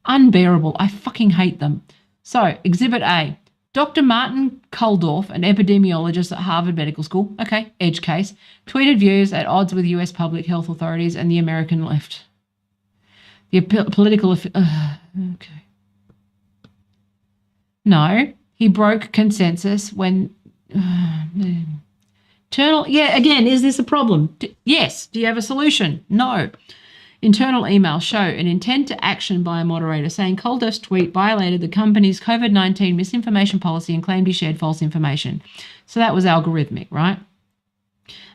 unbearable. I fucking hate them. So, Exhibit A. Dr. Martin Kulldorff, an epidemiologist at Harvard Medical School, okay, edge case, tweeted views at odds with US public health authorities and the American left. The political... okay. No, he broke consensus when... again, is this a problem? Yes. Do you have a solution? No. Internal emails show an intent to action by a moderator saying Kulldorff's tweet violated the company's COVID-19 misinformation policy and claimed he shared false information. So that was algorithmic, right?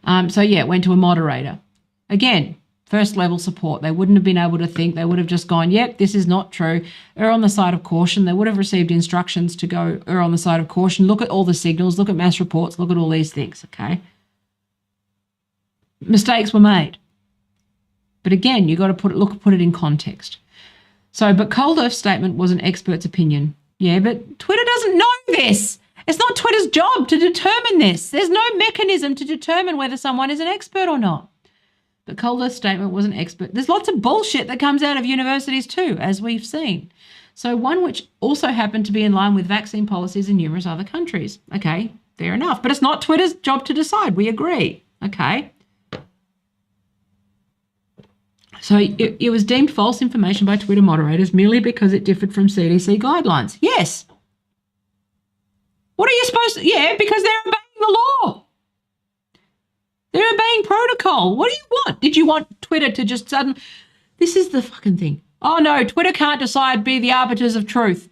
It went to a moderator. Again, first level support. They wouldn't have been able to think. They would have just gone, yep, this is not true. Err on the side of caution. They would have received instructions to go err on the side of caution. Look at all the signals. Look at mass reports. Look at all these things, okay? Mistakes were made. But again, you got to put it in context. So, but Kulldorff's statement was an expert's opinion. Yeah, but Twitter doesn't know this. It's not Twitter's job to determine this. There's no mechanism to determine whether someone is an expert or not. But Kulldorff's statement was an expert. There's lots of bullshit that comes out of universities too, as we've seen. So one which also happened to be in line with vaccine policies in numerous other countries. Okay, fair enough. But it's not Twitter's job to decide. We agree. Okay. So it was deemed false information by Twitter moderators merely because it differed from CDC guidelines. Yes. What are you supposed to... Yeah, because they're obeying the law. They're obeying protocol. What do you want? Did you want Twitter to just suddenly... This is the fucking thing. Oh, no, Twitter can't be the arbiters of truth.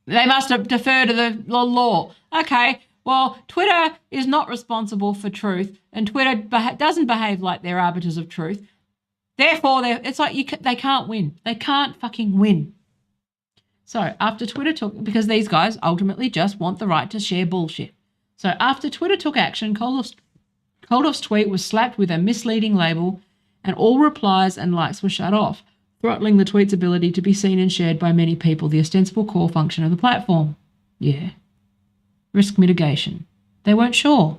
They must defer to the law. Okay, well, Twitter is not responsible for truth, and Twitter doesn't behave like they're arbiters of truth. Therefore, it's like they can't win. They can't fucking win. So after Twitter took, because these guys ultimately just want the right to share bullshit. So after Twitter took action, Koldoff's tweet was slapped with a misleading label and all replies and likes were shut off, throttling the tweet's ability to be seen and shared by many people, the ostensible core function of the platform. Yeah. Risk mitigation. They weren't sure.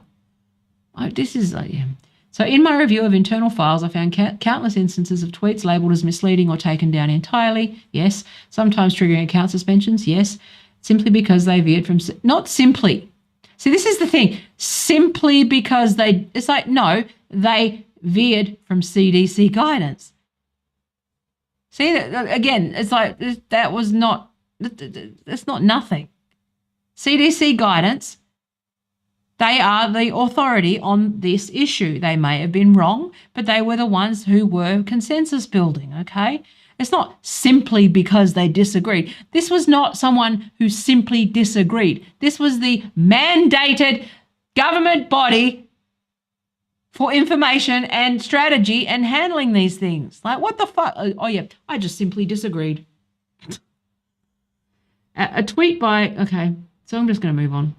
Yeah. So in my review of internal files, I found countless instances of tweets labelled as misleading or taken down entirely. Yes. Sometimes triggering account suspensions. Yes. Simply because they veered from... Not simply. See, this is the thing. Simply because it's like, no, they veered from CDC guidance. See, again, it's like that was not... That's not nothing. CDC guidance... They are the authority on this issue. They may have been wrong, but they were the ones who were consensus building, okay? It's not simply because they disagreed. This was not someone who simply disagreed. This was the mandated government body for information and strategy and handling these things. Like, what the fuck? Oh, yeah, I just simply disagreed. A tweet by... Okay, so I'm just going to move on.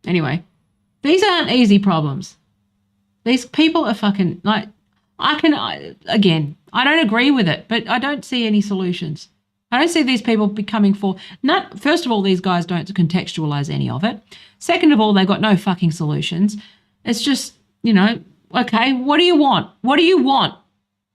Anyway, these aren't easy problems. These people are fucking, like, again, I don't agree with it, but I don't see any solutions. I don't see these people becoming first of all, these guys don't contextualize any of it. Second of all, they've got no fucking solutions. It's just, okay, what do you want? What do you want?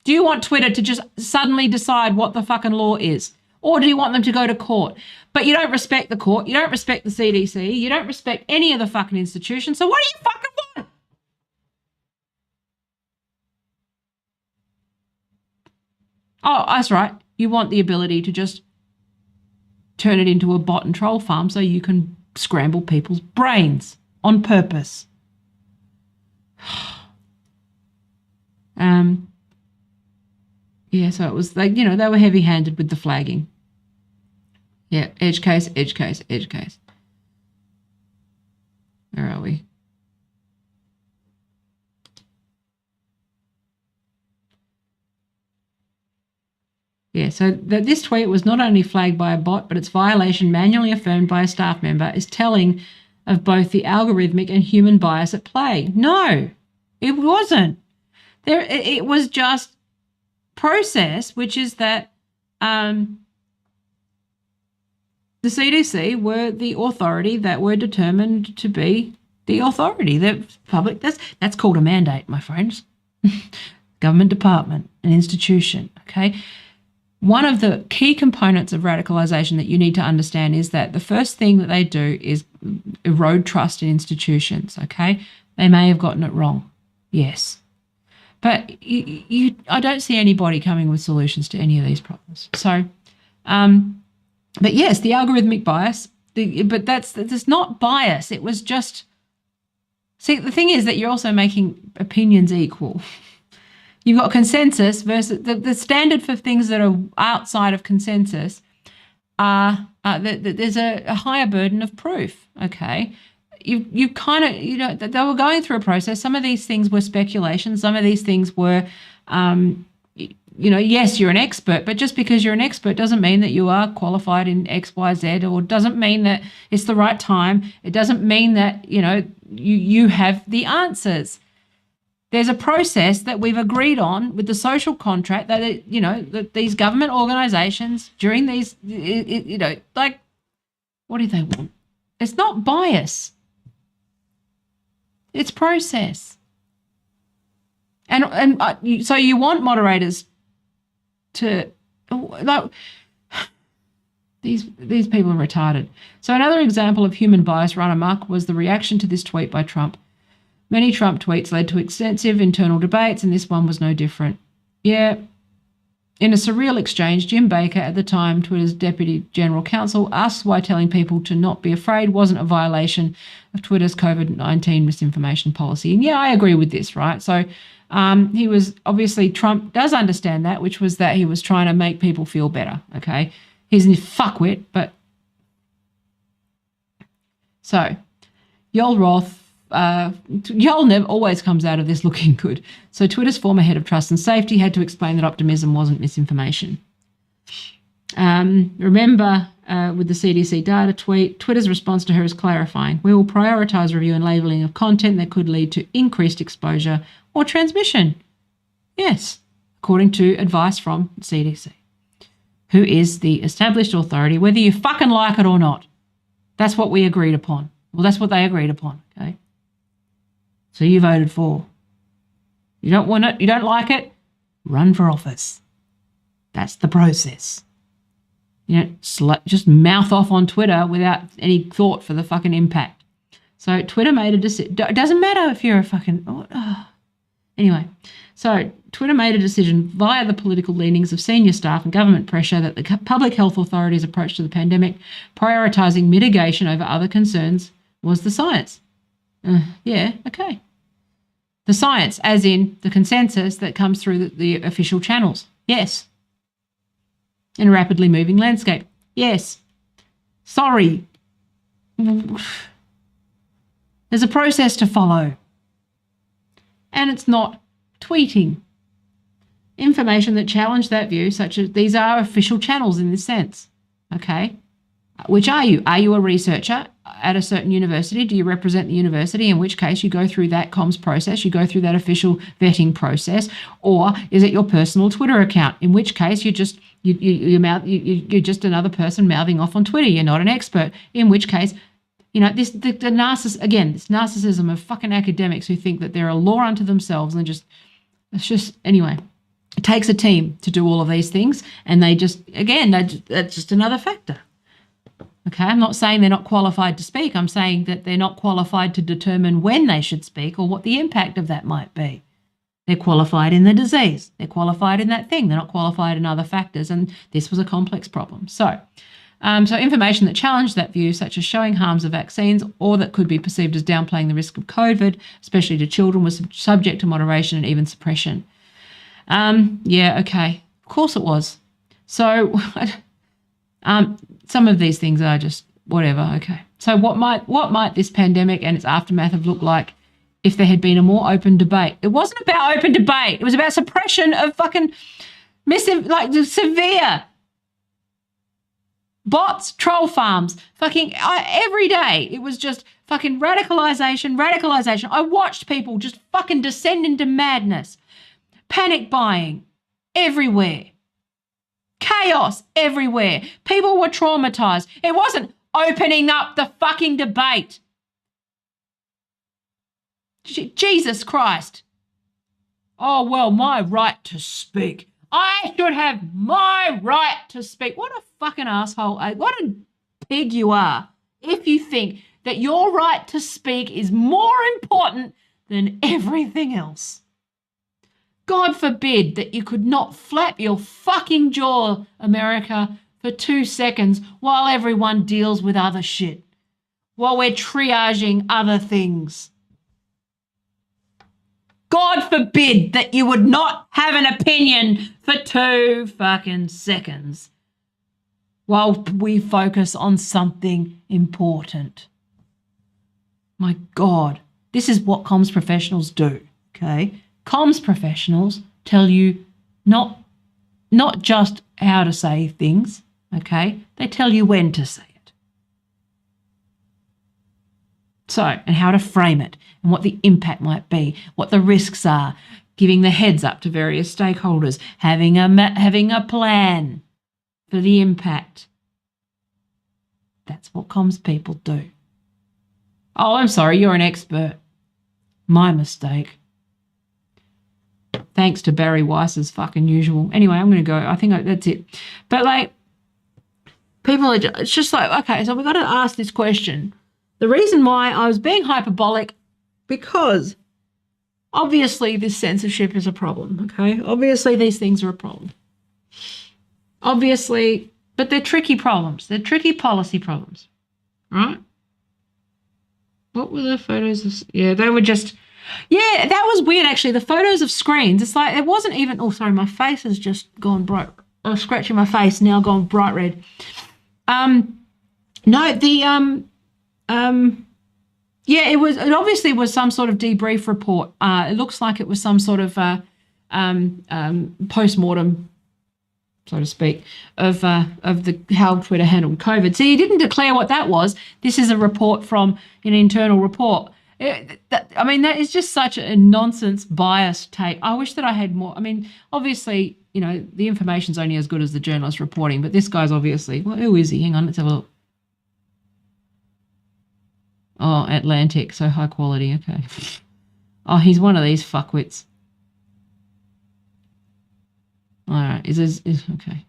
Do you want Twitter to just suddenly decide what the fucking law is? Or do you want them to go to court? But you don't respect the court. You don't respect the CDC. You don't respect any of the fucking institutions. So what do you fucking want? Oh, that's right. You want the ability to just turn it into a bot and troll farm so you can scramble people's brains on purpose. Yeah, so it was like, they were heavy-handed with the flagging. Yeah, edge case, edge case, edge case. Where are we? Yeah, so this tweet was not only flagged by a bot, but its violation manually affirmed by a staff member is telling of both the algorithmic and human bias at play. No, it wasn't. It was just process, which is that the CDC were the authority that were determined to be the authority. The public, that's called a mandate, my friends. Government department, an institution, okay? One of the key components of radicalization that you need to understand is that the first thing that they do is erode trust in institutions, okay? They may have gotten it wrong, yes. But I don't see anybody coming with solutions to any of these problems. So, but yes, the algorithmic bias, but that's not bias. It was just, see, the thing is that you're also making opinions equal. You've got consensus versus the standard for things that are outside of consensus are that there's a higher burden of proof, okay? You kind of, they were going through a process. Some of these things were speculation. Some of these things were, yes, you're an expert, but just because you're an expert doesn't mean that you are qualified in X, Y, Z, or doesn't mean that it's the right time. It doesn't mean that, you have the answers. There's a process that we've agreed on with the social contract that, that these government organizations during these, like, what do they want? It's not bias. It's process. And so you want moderators to, like, these people are retarded. So another example of human bias run amok was the reaction to this tweet by Trump. Many Trump tweets led to extensive internal debates, and this one was no different. Yeah. In a surreal exchange, Jim Baker, at the time Twitter's Deputy General Counsel, asked why telling people to not be afraid wasn't a violation of Twitter's COVID-19 misinformation policy. And yeah, I agree with this, right? So he was, obviously Trump does understand that, which was that he was trying to make people feel better, okay? He's a fuckwit, but... So, Yoel Roth, Yol never always comes out of this looking good. So Twitter's former head of trust and safety had to explain that optimism wasn't misinformation. Remember, with the CDC data tweet, Twitter's response to her is clarifying. We will prioritise review and labelling of content that could lead to increased exposure or transmission. Yes, according to advice from CDC, who is the established authority, whether you fucking like it or not. That's what we agreed upon. Well, that's what they agreed upon, okay? So you voted for. You don't want it, you don't like it, run for office. That's the process. You know, just mouth off on Twitter without any thought for the fucking impact. So Twitter made a decision. It doesn't matter if you're a fucking... Anyway, so Twitter made a decision via the political leanings of senior staff and government pressure that the public health authorities' approach to the pandemic, prioritising mitigation over other concerns, was the science. Yeah, okay. The science, as in the consensus that comes through the official channels. Yes. In a rapidly moving landscape. Yes. Sorry. There's a process to follow. And it's not tweeting. Information that challenge that view, such as these are official channels in this sense. Okay? Which are you? Are you a researcher at a certain university? Do you represent the university? In which case you go through that comms process, you go through that official vetting process, or is it your personal Twitter account? In which case you're just just another person mouthing off on Twitter. You're not an expert. In which case, you know, this narcissism of fucking academics who think that they're a law unto themselves and anyway. It takes a team to do all of these things, and that's just another factor. Okay, I'm not saying they're not qualified to speak. I'm saying that they're not qualified to determine when they should speak or what the impact of that might be. They're qualified in the disease. They're qualified in that thing. They're not qualified in other factors, and this was a complex problem. So information that challenged that view, such as showing harms of vaccines or that could be perceived as downplaying the risk of COVID, especially to children, was subject to moderation and even suppression. Yeah, okay. Of course it was. So some of these things are just whatever, okay. So what might this pandemic and its aftermath have looked like if there had been a more open debate? It wasn't about open debate. It was about suppression of fucking severe bots, troll farms, fucking every day. It was just fucking radicalization. I watched people just fucking descend into madness. Panic buying everywhere. Chaos everywhere. People were traumatized. It wasn't opening up the fucking debate. Jesus Christ. Oh, well, my right to speak. I should have my right to speak. What a fucking asshole. What a pig you are if you think that your right to speak is more important than everything else. God forbid that you could not flap your fucking jaw, America, for 2 seconds while everyone deals with other shit, while we're triaging other things. God forbid that you would not have an opinion for 2 fucking seconds while we focus on something important. My God, this is what comms professionals do, okay? Comms professionals tell you not just how to say things, okay? They tell you when to say it. So, and how to frame it, and what the impact might be, what the risks are, giving the heads up to various stakeholders, having a plan for the impact. That's what comms people do. Oh, I'm sorry, you're an expert. My mistake. Thanks to Barry Weiss's fucking usual. Anyway, I'm going to go. I think that's it. But like, people are it's just like, okay, so we've got to ask this question. The reason why I was being hyperbolic, because obviously this censorship is a problem, okay? Obviously these things are a problem. Obviously, but they're tricky problems. They're tricky policy problems, right? What were the photos of? Yeah, they were just... Yeah, that was weird, actually. The photos of screens, it's like it wasn't even... Oh, sorry, my face has just gone bright. I was scratching my face, now gone bright red. No, the... Yeah, it obviously was some sort of debrief report. It looks like it was some sort of post-mortem, so to speak, of the how Twitter handled COVID. See, he didn't declare what that was. This is a report from an internal report. That is just such a nonsense, biased take. I wish that I had more. I mean, obviously, the information's only as good as the journalist reporting, but this guy's obviously, well, who is he? Hang on, let's have a look. Oh, Atlantic, so high quality. Okay. Oh, he's one of these fuckwits. All right. Is okay.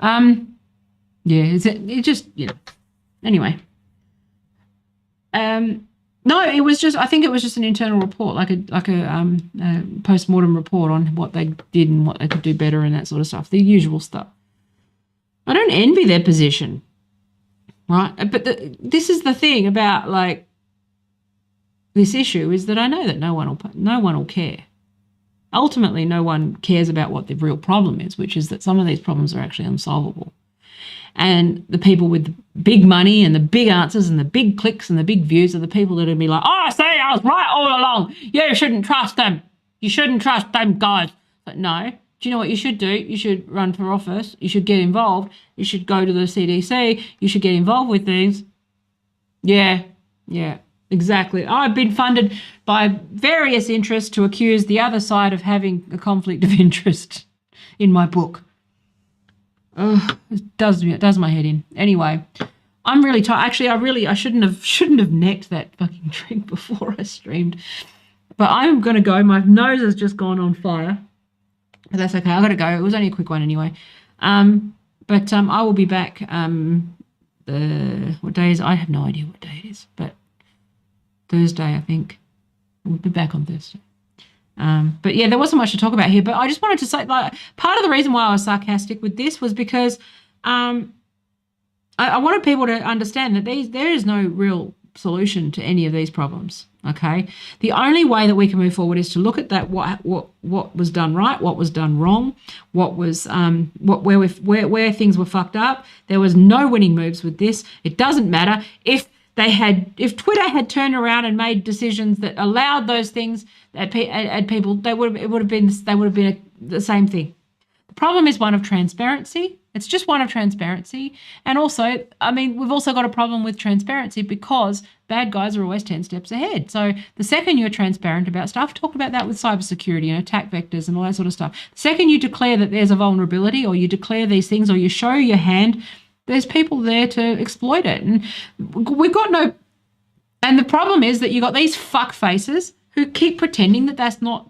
Yeah. Is it just Anyway. No, it was just. I think it was just an internal report, like a post-mortem report on what they did and what they could do better and that sort of stuff. The usual stuff. I don't envy their position, right? But this is the thing about like this issue is that I know that no one will care. Ultimately, no one cares about what the real problem is, which is that some of these problems are actually unsolvable. And the people with the big money and the big answers and the big clicks and the big views are the people that are going to be like, oh, see, I was right all along. You shouldn't trust them. You shouldn't trust them guys. But no. Do you know what you should do? You should run for office. You should get involved. You should go to the CDC. You should get involved with things. Yeah, exactly. I've been funded by various interests to accuse the other side of having a conflict of interest in my book. It does my head in. Anyway, I'm really tired. Actually, I shouldn't have necked that fucking drink before I streamed. But I'm gonna go. My nose has just gone on fire. But that's okay. I gotta go. It was only a quick one anyway. But I will be back. What day is? I have no idea what day it is. But Thursday, I think. We'll be back on Thursday. But yeah, there wasn't much to talk about here, but I just wanted to say, like, part of the reason why I was sarcastic with this was because I wanted people to understand that there is no real solution to any of these problems. Okay, the only way that we can move forward is to look at that what was done right, what was done wrong, what was where things were fucked up. There was no winning moves with this. It doesn't matter if Twitter had turned around and made decisions that allowed those things at people, they would have been the same thing. The problem is one of transparency. It's just one of transparency. And also, I mean, we've also got a problem with transparency because bad guys are always 10 steps ahead. So the second you're transparent about stuff, talk about that with cybersecurity and attack vectors and all that sort of stuff. The second you declare that there's a vulnerability or you declare these things or you show your hand, there's people there to exploit it. And we've got no... And the problem is that you got these fuck faces who keep pretending that that's not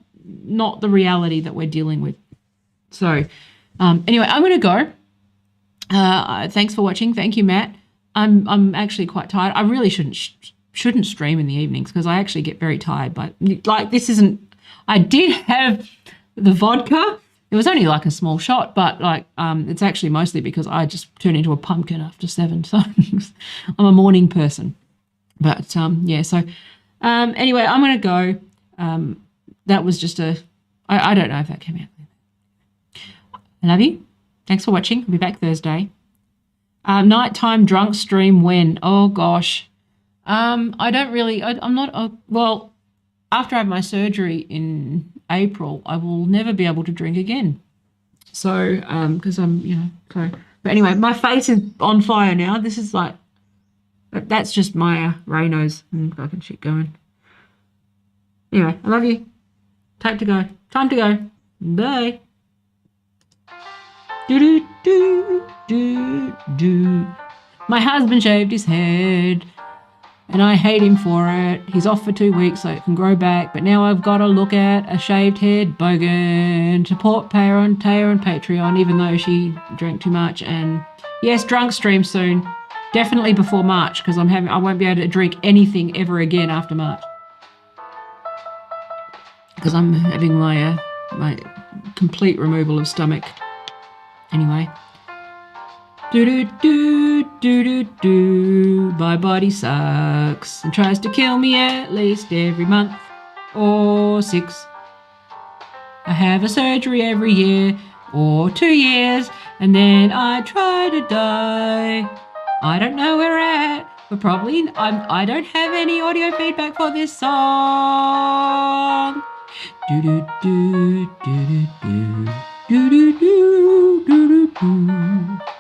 the reality that we're dealing with. So anyway, I'm going to go. Thanks for watching. Thank you, Matt. I'm actually quite tired. I really shouldn't stream in the evenings because I actually get very tired. But like this isn't... I did have the vodka. It was only like a small shot, but like it's actually mostly because I just turned into a pumpkin after 7. So I'm a morning person. But yeah, so anyway, I'm going to go. That was just I don't know if that came out. I love you. Thanks for watching. I'll be back Thursday. Nighttime drunk stream when? Oh, gosh. I don't really, I'm not, well, after I have my surgery in April, I will never be able to drink again. So, because I'm, so, but anyway, my face is on fire now. This is like, that's just my Raynos and fucking shit going. Anyway, I love you. Time to go. Time to go. Bye. Do do do do. My husband shaved his head, and I hate him for it. He's off for 2 weeks so it can grow back, but now I've got to look at a shaved head bogan. Support Taya on Patreon, even though she drank too much. And yes, drunk stream soon. Definitely before March, because I won't be able to drink anything ever again after March. Because I'm having my complete removal of stomach. Anyway. Do. My body sucks and tries to kill me at least every month or 6. I have a surgery every year or 2 years, and then I try to die. I don't know where at, But probably I don't have any audio feedback for this song. Do do do do do do do do do do do.